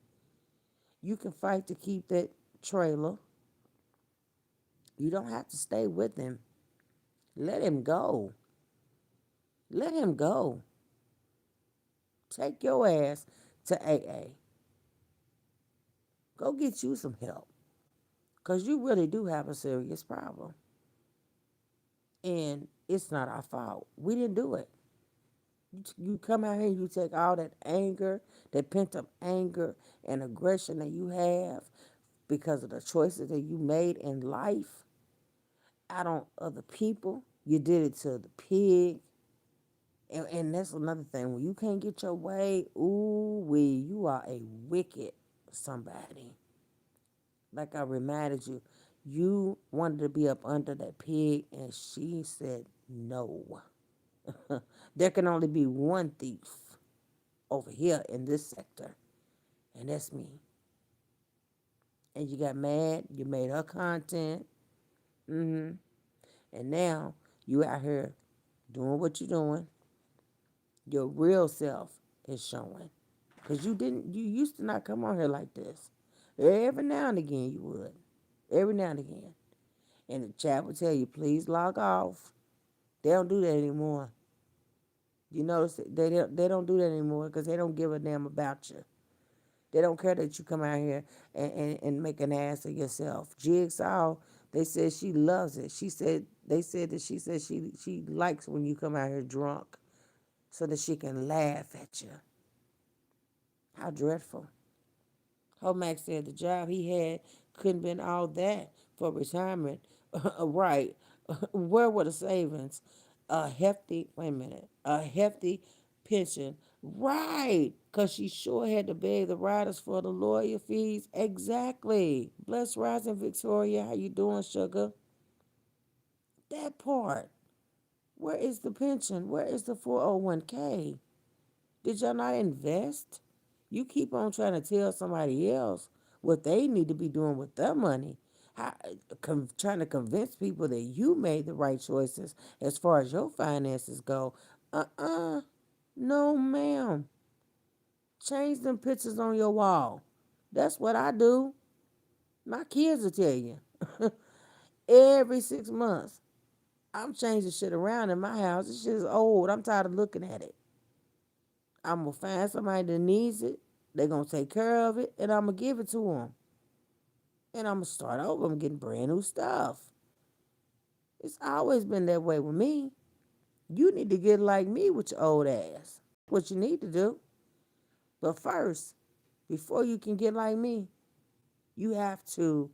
You can fight to keep that trailer. You don't have to stay with him. Let him go. Let him go. Take your ass to AA. Go get you some help. Because you really do have a serious problem. And it's not our fault. We didn't do it. You come out here and you take all that anger, that pent up anger and aggression that you have because of the choices that you made in life out on other people. You did it to the pig. And that's another thing. When you can't get your way, ooh wee, you are a wicked somebody. Like I reminded you, you wanted to be up under that pig, and she said no. There can only be one thief over here in this sector, and that's me. And you got mad, you made her content, and now you out here doing what you're doing. Your real self is showing. Because you used to not come on here like this. Every now and again you would. Every now and again. And the chat would tell you, please log off. They don't do that anymore. You notice they don't do that anymore because they don't give a damn about you. They don't care that you come out here and make an ass of yourself. Jigsaw, they said she loves it. She likes when you come out here drunk so that she can laugh at you. How dreadful. Homax said the job he had couldn't been all that for retirement. Right. Where were the savings? A hefty pension. Right. Because she sure had to beg the riders for the lawyer fees. Exactly. Bless Rising Victoria. How you doing, sugar? That part. Where is the pension? Where is the 401k? Did y'all not invest? You keep on trying to tell somebody else what they need to be doing with their money. Trying to convince people that you made the right choices as far as your finances go. Uh-uh. No, ma'am. Change them pictures on your wall. That's what I do. My kids will tell you. Every 6 months, I'm changing shit around in my house. This shit is old. I'm tired of looking at it. I'm going to find somebody that needs it. They're going to take care of it, and I'm going to give it to them. And I'm going to start over. I'm getting brand new stuff. It's always been that way with me. You need to get like me with your old ass. What you need to do. But first, before you can get like me, you have to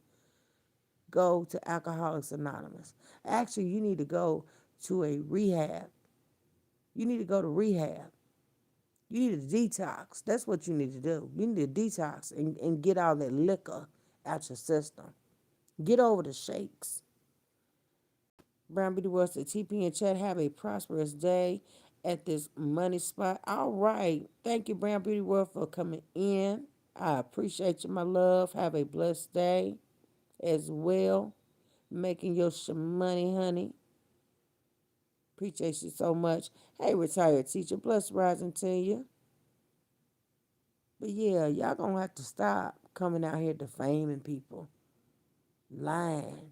go to Alcoholics Anonymous. Actually, you need to go to a rehab. You need to go to rehab. You need a detox. That's what you need to do. You need a detox and get all that liquor out your system. Get over the shakes. Brown Beauty World said, TP and chat, have a prosperous day at this money spot. All right. Thank you, Brown Beauty World, for coming in. I appreciate you, my love. Have a blessed day as well. Making your money, honey. Appreciate you so much. Hey, retired teacher, blessed rising to you. But yeah, y'all gonna have to stop coming out here defaming people, lying,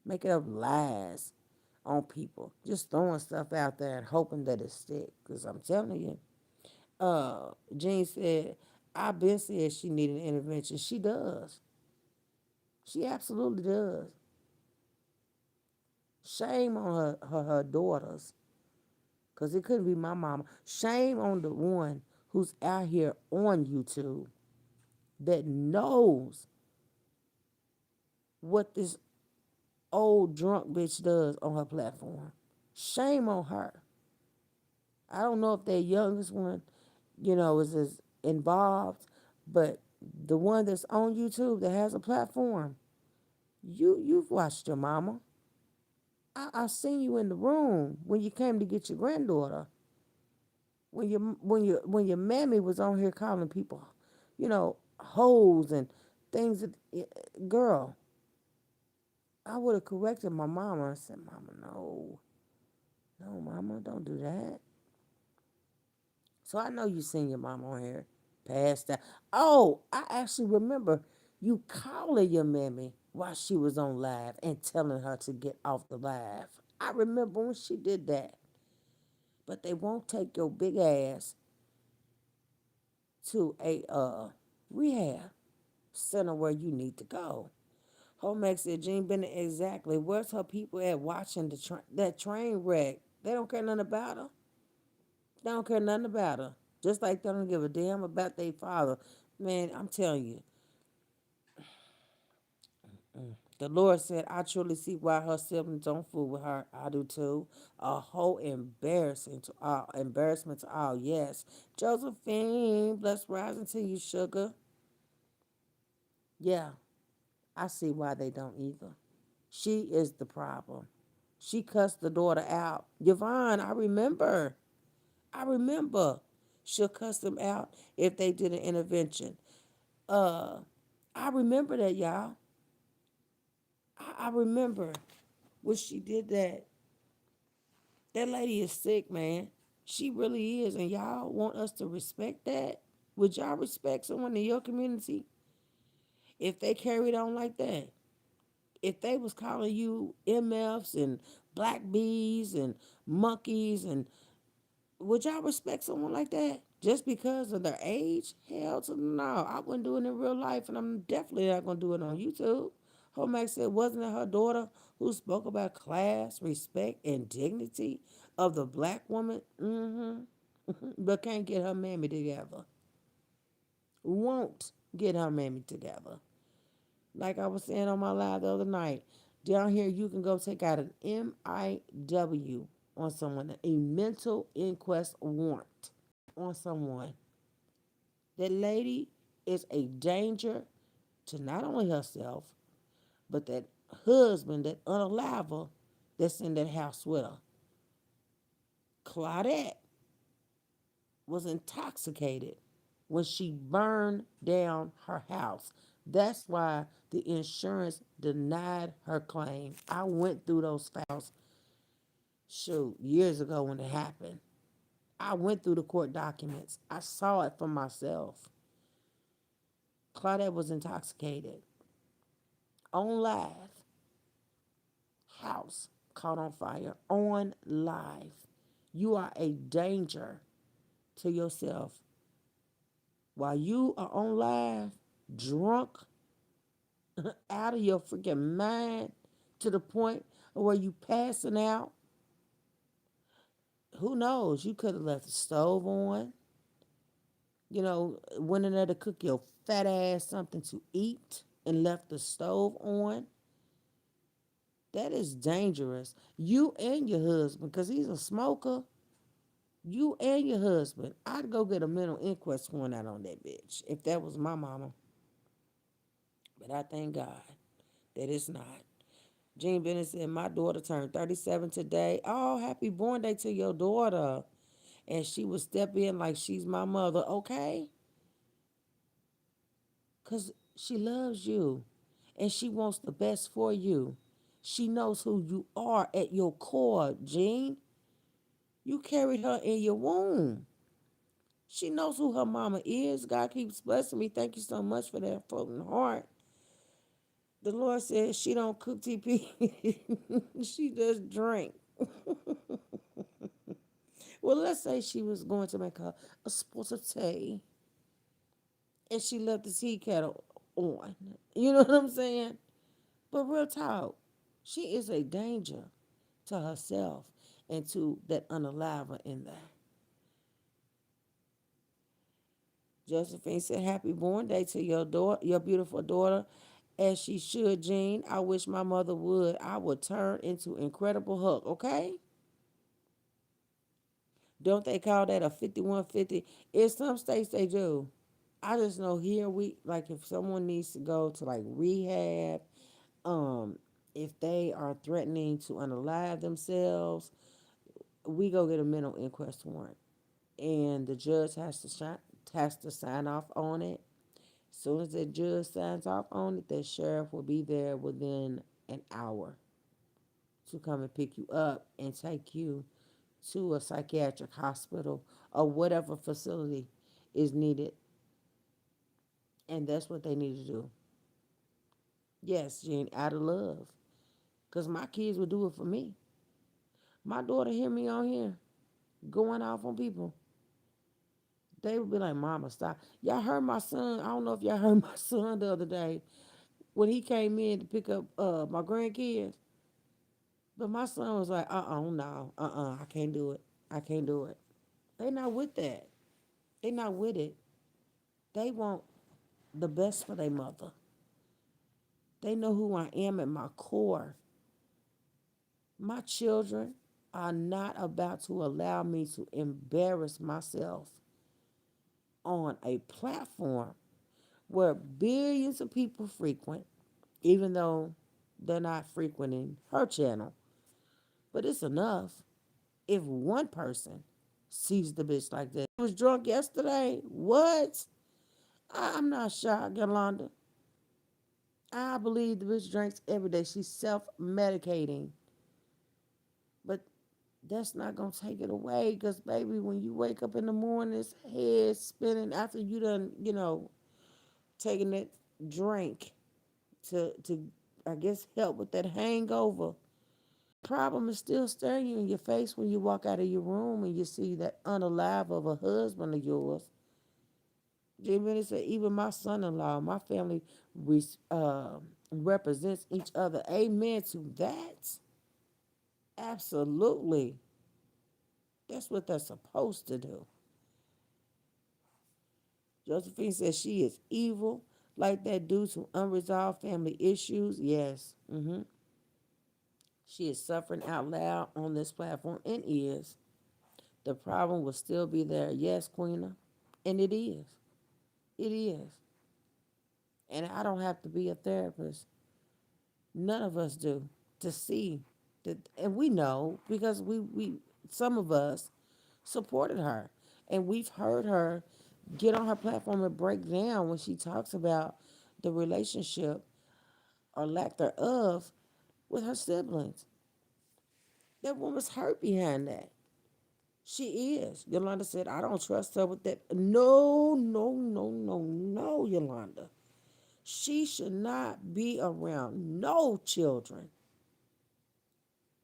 making up lies on people, just throwing stuff out there and hoping that it sticks. Cause I'm telling you, Jean said, I've been said she needed an intervention. She does. She absolutely does. Shame on her daughters, cause it couldn't be my mama. Shame on the one who's out here on YouTube that knows what this old drunk bitch does on her platform. Shame on her. I don't know if that youngest one, is as involved, but the one that's on YouTube that has a platform, you've watched your mama. I seen you in the room when you came to get your granddaughter. When your mammy was on here calling people, hoes and things that, girl, I would have corrected my mama and said, Mama, no. No, Mama, don't do that. So I know you seen your mama on here passed out. Oh, I actually remember You calling your mammy while she was on live and telling her to get off the live. I remember when she did that. But they won't take your big ass to a rehab center where you need to go. Homax said, Jean Bennett, exactly. Where's her people at watching that train wreck? They don't care nothing about her. They don't care nothing about her. Just like they don't give a damn about their father. Man, I'm telling you, the Lord said, I truly see why her siblings don't fool with her. I do too. A whole embarrassment to all. Yes. Josephine, blessed rising to you, sugar. Yeah, I see why they don't either. She is the problem. She cussed the daughter out. Yvonne, I remember. I remember. She'll cuss them out if they did an intervention. Uh, I remember that, y'all. I remember when she did that. That lady is sick, man. She really is. And y'all want us to respect that? Would y'all respect someone in your community if they carried on like that? If they was calling you MFs and black bees and monkeys, and would y'all respect someone like that just because of their age? Hell to no. I wouldn't do it in real life, and I'm definitely not gonna do it on YouTube. Homax said, wasn't it her daughter who spoke about class, respect, and dignity of the black woman? But can't get her mammy together. Won't get her mammy together. Like I was saying on my live the other night, down here you can go take out an MIW on someone, a mental inquest warrant on someone. That lady is a danger to not only herself, but that husband, that unalive her, that's in that house with her. Claudette was intoxicated when she burned down her house. That's why the insurance denied her claim. I went through those files, shoot, years ago when it happened. I went through the court documents. I saw it for myself. Claudette was intoxicated. On live. House caught on fire. On live. You are a danger to yourself. While you are on live, drunk, out of your freaking mind, to the point of where you passing out, who knows? You could have left the stove on. Went in there to cook your fat ass something to eat and left the stove on. That is dangerous. You and your husband, because he's a smoker. You and your husband. I'd go get a mental inquest going out on that bitch if that was my mama. But I thank God that it's not. Jean Bennett said, my daughter turned 37 today. Oh, happy born day to your daughter. And she would step in like she's my mother. Okay? Because she loves you. And she wants the best for you. She knows who you are at your core, Jean. You carried her in your womb. She knows who her mama is. God keeps blessing me. Thank you so much for that floating heart. The Lord says she don't cook TP. She just drink. Well, let's say she was going to make a spot of tea and she left the tea kettle on. You know what I'm saying? But real talk, she is a danger to herself and to that unaliver in there. Josephine said, happy born day to your daughter, your beautiful daughter. As she should, Jean. I wish my mother would. I would turn into Incredible Hulk, okay? Don't they call that a 5150? In some states they do. I just know here like if someone needs to go to like rehab, um, if they are threatening to unalive themselves, we go get a mental inquest warrant. And the judge has to sign off on it. As soon as the judge signs off on it, the sheriff will be there within an hour to come and pick you up and take you to a psychiatric hospital or whatever facility is needed. And that's what they need to do. Yes, Jen, out of love. Because my kids would do it for me. My daughter hear me on here going off on people. They would be like, Mama, stop. Y'all heard my son. I don't know if y'all heard my son the other day when he came in to pick up my grandkids. But my son was like, no, I can't do it. I can't do it. They not with that. They not with it. They want the best for their mother. They know who I am at my core. My children are not about to allow me to embarrass myself on a platform where billions of people frequent, even though they're not frequenting her channel. But it's enough if one person sees the bitch like that. I was drunk yesterday. What? I'm not shocked, Yolanda. I believe the bitch drinks every day. She's self medicating. But that's not gonna take it away, because baby, when you wake up in the morning, it's head spinning after you done, taking that drink to I guess help with that hangover. Problem is still staring you in your face when you walk out of your room and you see that unalive of a husband of yours. Jimmy said, even my son-in-law, my family represents each other. Amen to that. Absolutely. That's what they're supposed to do. Josephine says she is evil, like that due to unresolved family issues. Yes. She is suffering out loud on this platform and is. The problem will still be there. Yes, Queena. And it is. It is. And I don't have to be a therapist. None of us do, to see that. And we know because we some of us supported her. And we've heard her get on her platform and break down when she talks about the relationship or lack thereof with her siblings. That woman's hurt behind that. She is. Yolanda said, I don't trust her with that. No, no, no, no, no, Yolanda. She should not be around no children.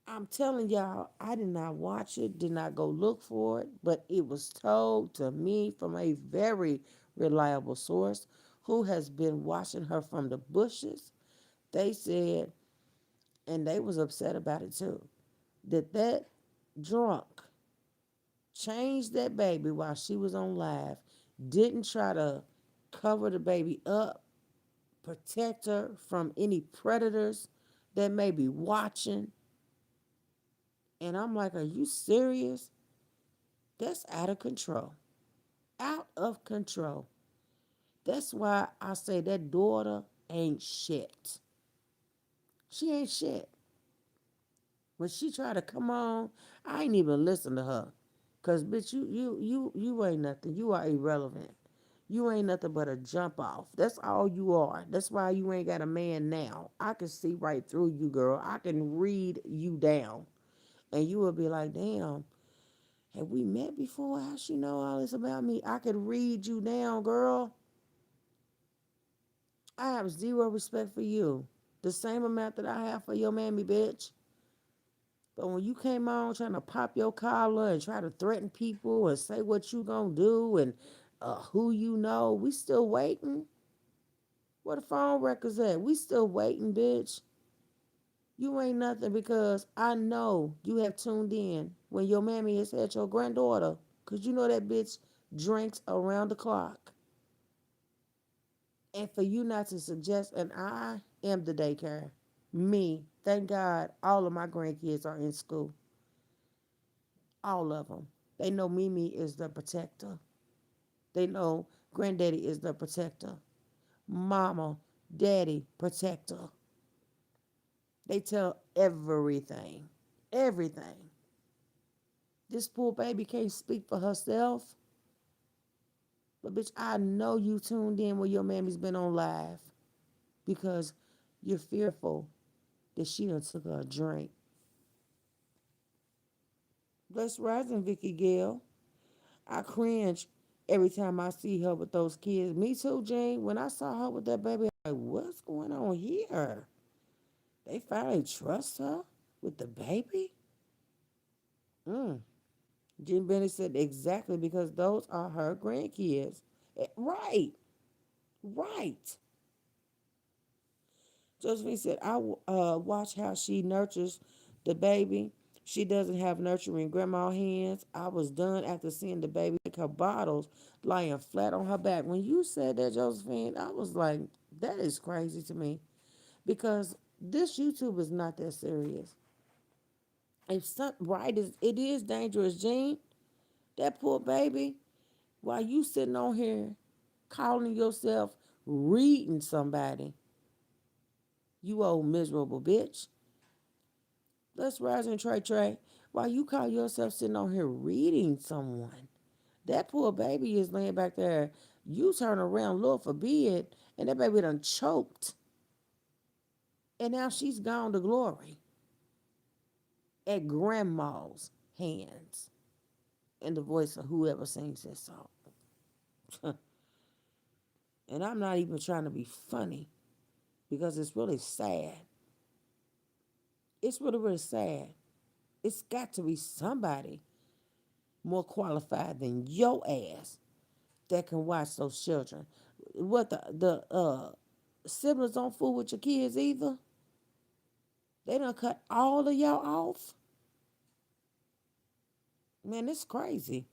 I'm telling y'all, I did not watch it, did not go look for it, but it was told to me from a very reliable source who has been watching her from the bushes. They said, and they was upset about it too, that drunk changed that baby while she was on live, didn't try to cover the baby up, protect her from any predators that may be watching. And I'm like, are you serious? That's out of control. Out of control. That's why I say that daughter ain't shit. She ain't shit. When she tried to come on, I ain't even listen to her. Cause bitch, you ain't nothing. You are irrelevant. You ain't nothing but a jump off. That's all you are. That's why you ain't got a man now. I can see right through you, girl. I can read you down. And you will be like, damn, have we met before? How she know all this about me? I could read you down, girl. I have zero respect for you. The same amount that I have for your mammy, bitch. But when you came on trying to pop your collar and try to threaten people and say what you gonna do and who you know, we still waiting. Where the phone records at? We still waiting, bitch. You ain't nothing because I know you have tuned in when your mammy has had your granddaughter. Because you know that bitch drinks around the clock. And for you not to suggest, and I am the daycare. Me, thank God, all of my grandkids are in school. All of them. They know Mimi is the protector. They know granddaddy is the protector. Mama, daddy, protector. They tell everything. Everything. This poor baby can't speak for herself. But bitch, I know you tuned in when your mammy's been on live because you're fearful that she done took her a drink. Bless rising, Vicky Gale. I cringe every time I see her with those kids. Me too, Jane. When I saw her with that baby, Like, what's going on here? They finally trust her with the baby? Mm. Jim Bennett said exactly because those are her grandkids. Right, right. Josephine said, watch how she nurtures the baby. She doesn't have nurturing grandma hands. I was done after seeing the baby like her bottles lying flat on her back. When you said that, Josephine, I was like, that is crazy to me because this YouTube is not that serious. If some, right, it is dangerous, Gene. That poor baby, while you sitting on here calling yourself reading somebody, you old miserable bitch. Let's rise and Trey Trey. While you call yourself sitting on here reading someone, that poor baby is laying back there. You turn around, Lord forbid, and that baby done choked. And now she's gone to glory at grandma's hands. In the voice of whoever sings this song. And I'm not even trying to be funny because it's really sad. It's really, really sad. It's got to be somebody more qualified than your ass that can watch those children. What the siblings don't fool with your kids either. They done cut all of y'all off. Man, it's crazy.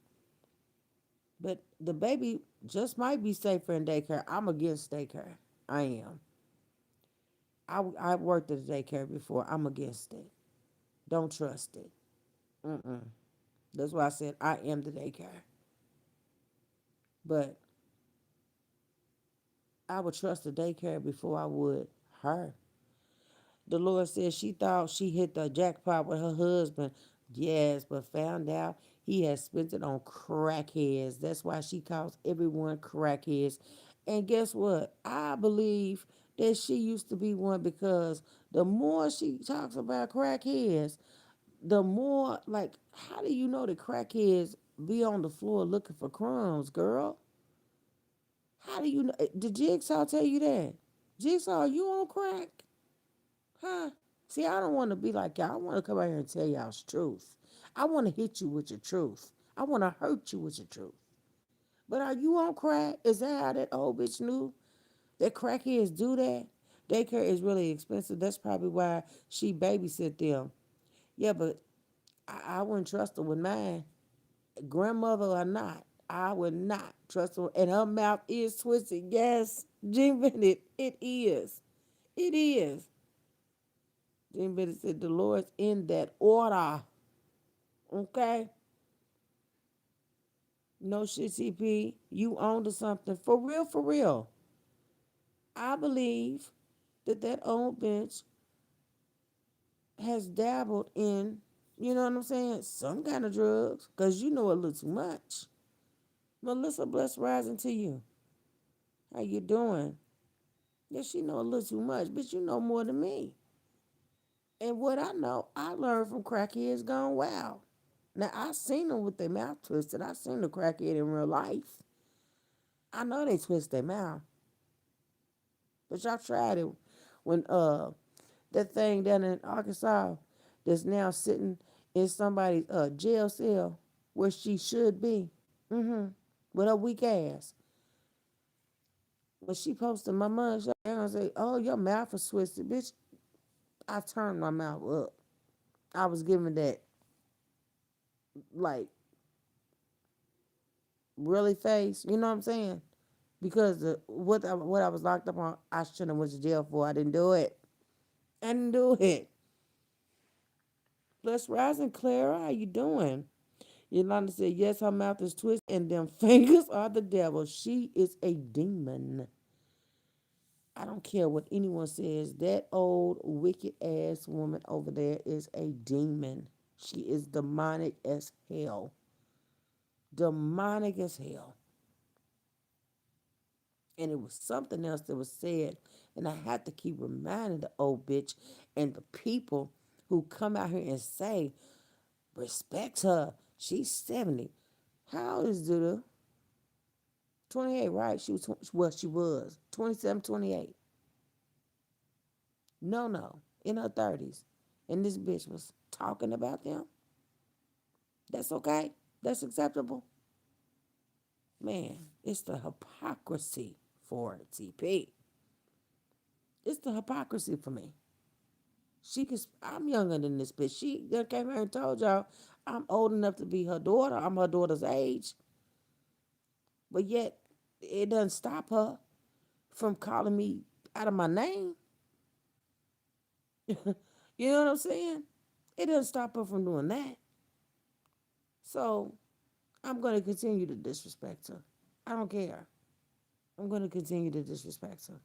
But the baby just might be safer in daycare. I'm against daycare. I am. I worked at a daycare before. I'm against it. Don't trust it. Mm-mm. That's why I said I am the daycare. But I would trust the daycare before I would her. The Lord said she thought she hit the jackpot with her husband. Yes, but found out he had spent it on crackheads. That's why she calls everyone crackheads. And guess what? I believe that she used to be one because the more she talks about crackheads, the more, like, how do you know that crackheads be on the floor looking for crumbs, girl? How do you know? Did Jigsaw tell you that? Jigsaw, you on crack? Huh? See, I don't want to be like y'all. I want to come out here and tell y'all's truth. I want to hit you with your truth. I want to hurt you with your truth. But are you on crack? Is that how that old bitch knew that crackheads do that? Daycare is really expensive. That's probably why she babysit them. Yeah, but I wouldn't trust her with mine. Grandmother or not, I would not trust her. And her mouth is twisted. Yes, Jim Bennett, it is. It is. Jim Bennett said the Lord's in that order. Okay? No shit, CP. You own to something. For real, for real. I believe that that old bitch has dabbled in, you know what I'm saying, some kind of drugs. Because you know a little too much. Melissa, bless rising to you. How you doing? Yeah, she know a little too much, but you know more than me. And what I know, I learned from crackheads gone wild. Now, I seen them with their mouth twisted. I seen the crackhead in real life. I know they twist their mouth. But y'all tried it when that thing down in Arkansas that's now sitting in somebody's jail cell where she should be. Mm-hmm. With her weak ass. When she posted my mug shot, I say, "Oh, your mouth is twisted, bitch." I turned my mouth up. I was giving that like really face. You know what I'm saying? Because what I was locked up on, I shouldn't have went to jail for. I didn't do it. I didn't do it. Plus, rising Clara, how you doing? Yolanda said, yes, her mouth is twisted and them fingers are the devil. She is a demon. I don't care what anyone says. That old wicked ass woman over there is a demon. She is demonic as hell. Demonic as hell. And it was something else that was said. And I have to keep reminding the old bitch and the people who come out here and say, respect her. She's 70. How old is Duda? 28, right? She was 27, 28. No, no, in her 30s. And this bitch was talking about them. That's okay. That's acceptable. Man, it's the hypocrisy for it, TP. It's the hypocrisy for me. I'm younger than this bitch. She done came here and told y'all I'm old enough to be her daughter. I'm her daughter's age. But yet, it doesn't stop her from calling me out of my name. You know what I'm saying? It doesn't stop her from doing that. So I'm going to continue to disrespect her. I don't care. I'm going to continue to disrespect her.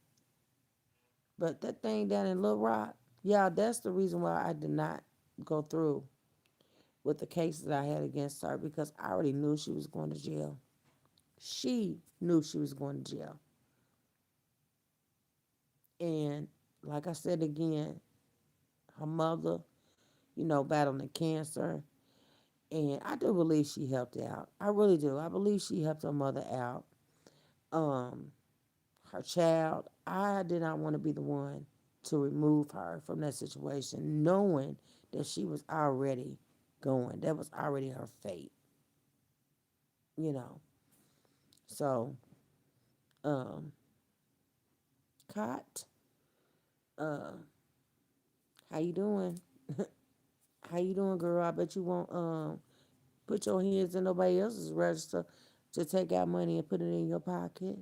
But that thing down in Little Rock, yeah, that's the reason why I did not go through with the case that I had against her because I already knew she was going to jail. She knew she was going to jail. And like I said again, her mother, battling cancer. And I do believe she helped out. I really do. I believe she helped her mother out. Um, Her child, I did not want to be the one to remove her from that situation, knowing that she was already going. That was already her fate, you know. So, um, Cot, uh, how you doing? How you doing, girl? I bet you won't put your hands in nobody else's register to take out money and put it in your pocket.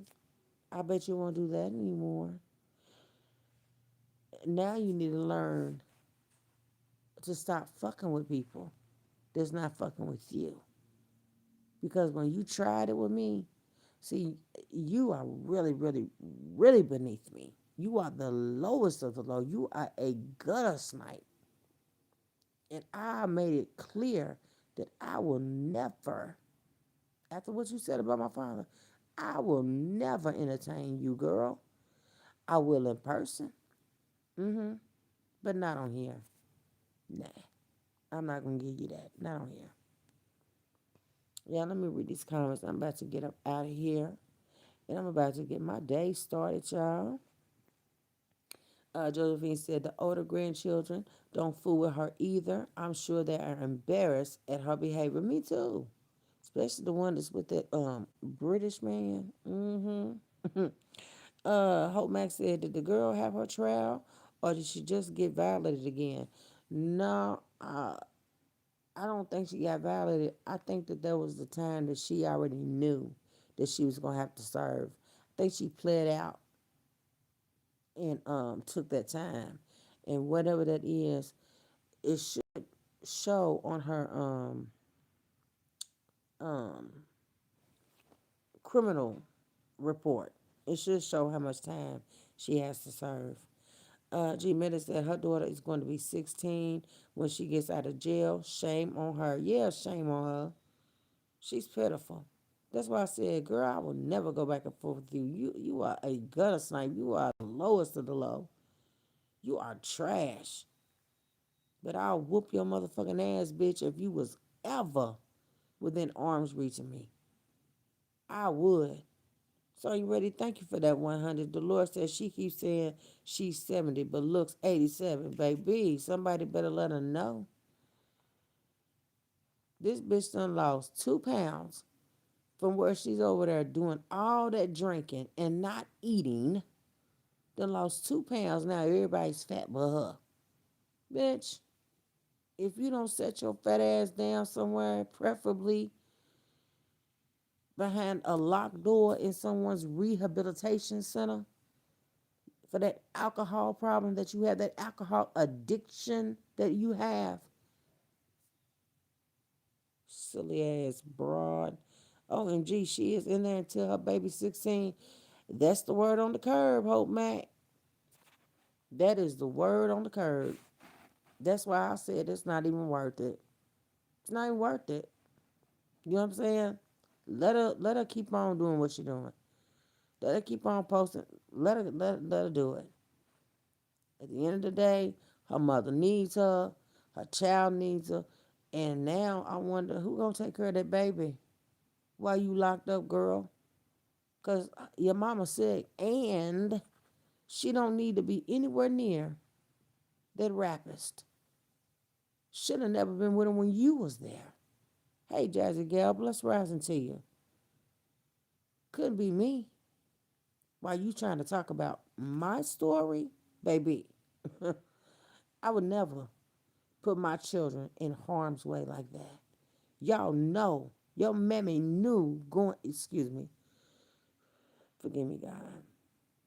I bet you won't do that anymore. Now you need to learn to stop fucking with people that's not fucking with you. Because when you tried it with me, see, you are really, really, really beneath me. You are the lowest of the low. You are a gutter snipe. And I made it clear that I will never, after what you said about my father, I will never entertain you, girl. I will in person, mm-hmm, but not on here. Nah, I'm not gonna give you that. Not on here. Yeah, let me read these comments. I'm about to get up out of here, and I'm about to get my day started, y'all. Josephine said the older grandchildren don't fool with her either. I'm sure they are embarrassed at her behavior. Me too, especially the one that's with that British man. Mm-hmm. Hope Max said, did the girl have her trial, or did she just get violated again? No, I don't think she got violated. I think that there was the time that she already knew that she was gonna have to serve. I think she pled out and took that time, and whatever that is, it should show on her um criminal report. It should show how much time she has to serve. G. Meta said her daughter is going to be 16 when she gets out of jail. Shame on her. Yeah, shame on her. She's pitiful. That's why I said, girl, I will never go back and forth with you. You are a gutter snipe. You are the lowest of the low. You are trash. But I'll whoop your motherfucking ass, bitch, if you was ever within arm's reach of me. I would. So you ready? Thank you for that 100. Dolores says she keeps saying she's 70 but looks 87. Baby, somebody better let her know. This bitch done lost 2 pounds from where she's over there doing all that drinking and not eating. Done lost 2 pounds. Now everybody's fat but her. Bitch, if you don't set your fat ass down somewhere, preferably behind a locked door in someone's rehabilitation center, for that alcohol problem that you have, that alcohol addiction that you have. Silly ass broad. OMG, she is in there until her baby 16. That's the word on the curb, Hope Mac. That is the word on the curb. That's why I said it's not even worth it. It's not even worth it. You know what I'm saying? Let her keep on doing what she's doing. Let her keep on posting. Let her do it. At the end of the day, her mother needs her child needs her, and now I wonder who gonna take care of that baby while you locked up, girl? Cause your mama sick, and she don't need to be anywhere near. that rapist. Should have never been with him when you was there. Hey, Jazzy Gal, bless rising to you. Couldn't be me. While you trying to talk about my story, baby, I would never put my children in harm's way like that. Y'all know, your mammy knew going, excuse me, forgive me, God.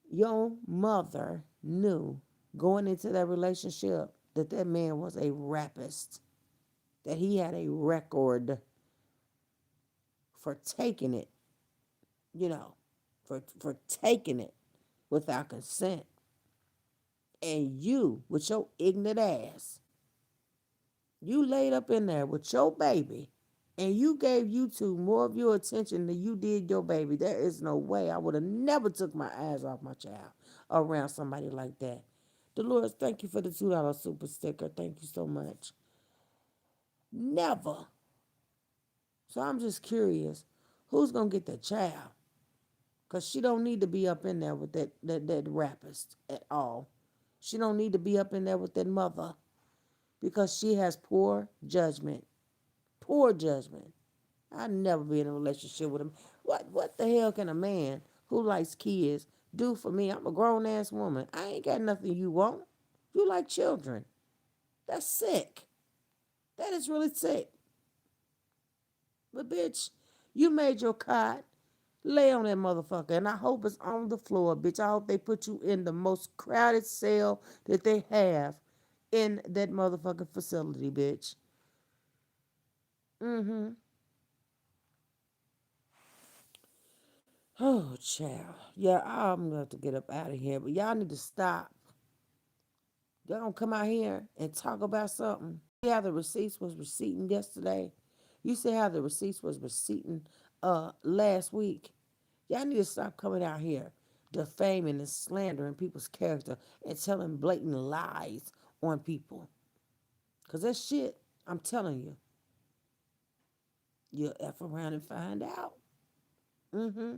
Your mother knew going into that relationship that that man was a rapist, that he had a record for taking it, you know, for taking it without consent. And you, with your ignorant ass, you laid up in there with your baby and you gave you two more of your attention than you did your baby. There is no way I would have never took my eyes off my child around somebody like that. Dolores, thank you for the $2 super sticker. Thank you so much. Never. So I'm just curious, who's gonna get that child? Cause she don't need to be up in there with that rapist at all. She don't need to be up in there with that mother because she has poor judgment. Poor judgment. I'd never be in a relationship with him. What the hell can a man who likes kids do for me? I'm a grown ass woman. I ain't got nothing you want. You like children. That's sick. That is really sick. But bitch, you made your cot. Lay on that motherfucker. And I hope it's on the floor, bitch. I hope they put you in the most crowded cell that they have in that motherfucking facility, bitch. Mm-hmm. Oh, child. Yeah, I'm going to get up out of here. But y'all need to stop. Y'all don't come out here and talk about something. See how the receipts was receipting yesterday? You see how the receipts was receipting last week? Y'all need to stop coming out here defaming and slandering people's character and telling blatant lies on people. Because that shit, I'm telling you, you'll F around and find out. Mm-hmm.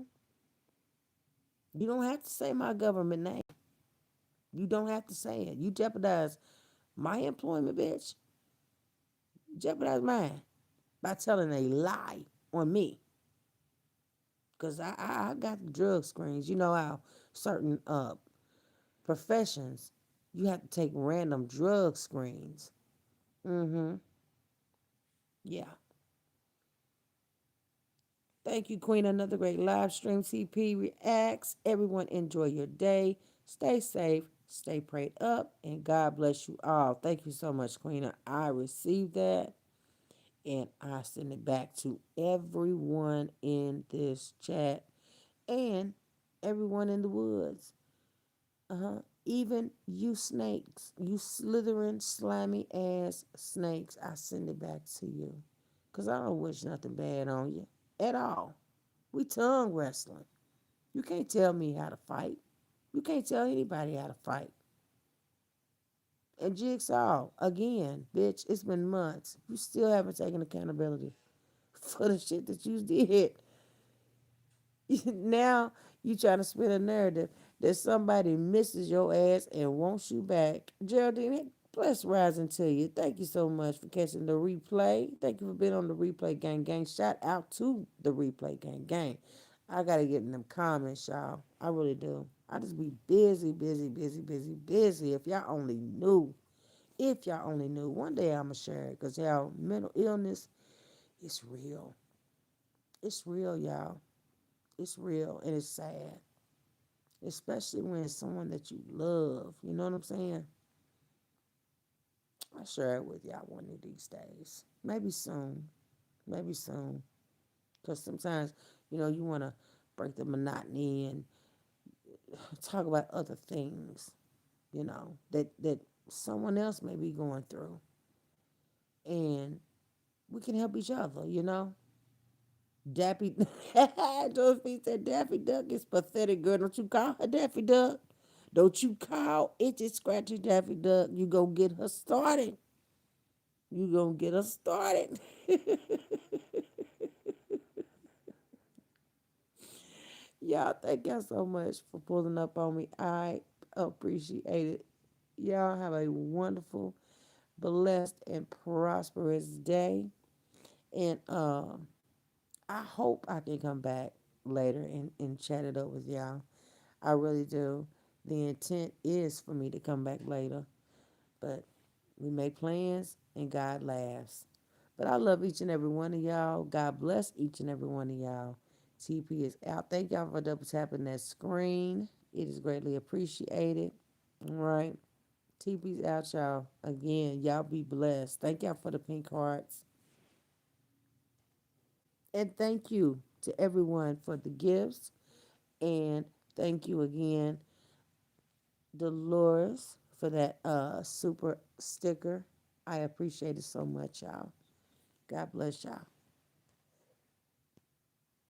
You don't have to say my government name. You don't have to say it. You jeopardize my employment, bitch. Jeopardize mine by telling a lie on me. Because I got the drug screens. You know how certain professions, you have to take random drug screens. Mm-hmm. Yeah. Thank you, Queen. Another great live stream. TP Reacts. Everyone enjoy your day. Stay safe. Stay prayed up. And God bless you all. Thank you so much, Queen. I received that. And I send it back to everyone in this chat and everyone in the woods. Even you snakes, you slithering, slimy ass snakes, I send it back to you. Because I don't wish nothing bad on you at all. We tongue wrestling. You can't tell me how to fight. You can't tell anybody how to fight. And Jigsaw, again, bitch, it's been months. You still haven't taken accountability for the shit that you did. Now you trying to spin a narrative that somebody misses your ass and wants you back. Geraldine, bless rising to you. Thank you so much for catching the replay. Thank you for being on the replay gang gang. Shout out to the replay gang gang. I gotta get in them comments, y'all. I really do. I just be busy, busy, busy, busy, busy. If y'all only knew. If y'all only knew. One day I'ma share it. Cause y'all mental illness is real. It's real, y'all. It's real and it's sad. Especially when it's someone that you love. You know what I'm saying? I'll share it with y'all one of these days. Maybe soon. Maybe soon. Because sometimes, you want to break the monotony and talk about other things, that someone else may be going through. And we can help each other. Daffy, Josephine said Daffy Duck is pathetic, girl. Don't you call her Daffy Duck. Don't you call Itchy Scratchy Daffy Duck. You gonna get her started. You gonna get her started. Y'all, thank y'all so much for pulling up on me. I appreciate it. Y'all have a wonderful, blessed, and prosperous day. And I hope I can come back later and chat it up with y'all. I really do. The intent is for me to come back later, but we make plans and God laughs. But I love each and every one of y'all. God bless each and every one of y'all. TP is out. Thank y'all for double tapping that screen. It is greatly appreciated. All right. TP's out, y'all. Again, y'all be blessed. Thank y'all for the pink hearts. And thank you to everyone for the gifts. And thank you again, Dolores, for that super sticker. I appreciate it so much, y'all. God bless y'all.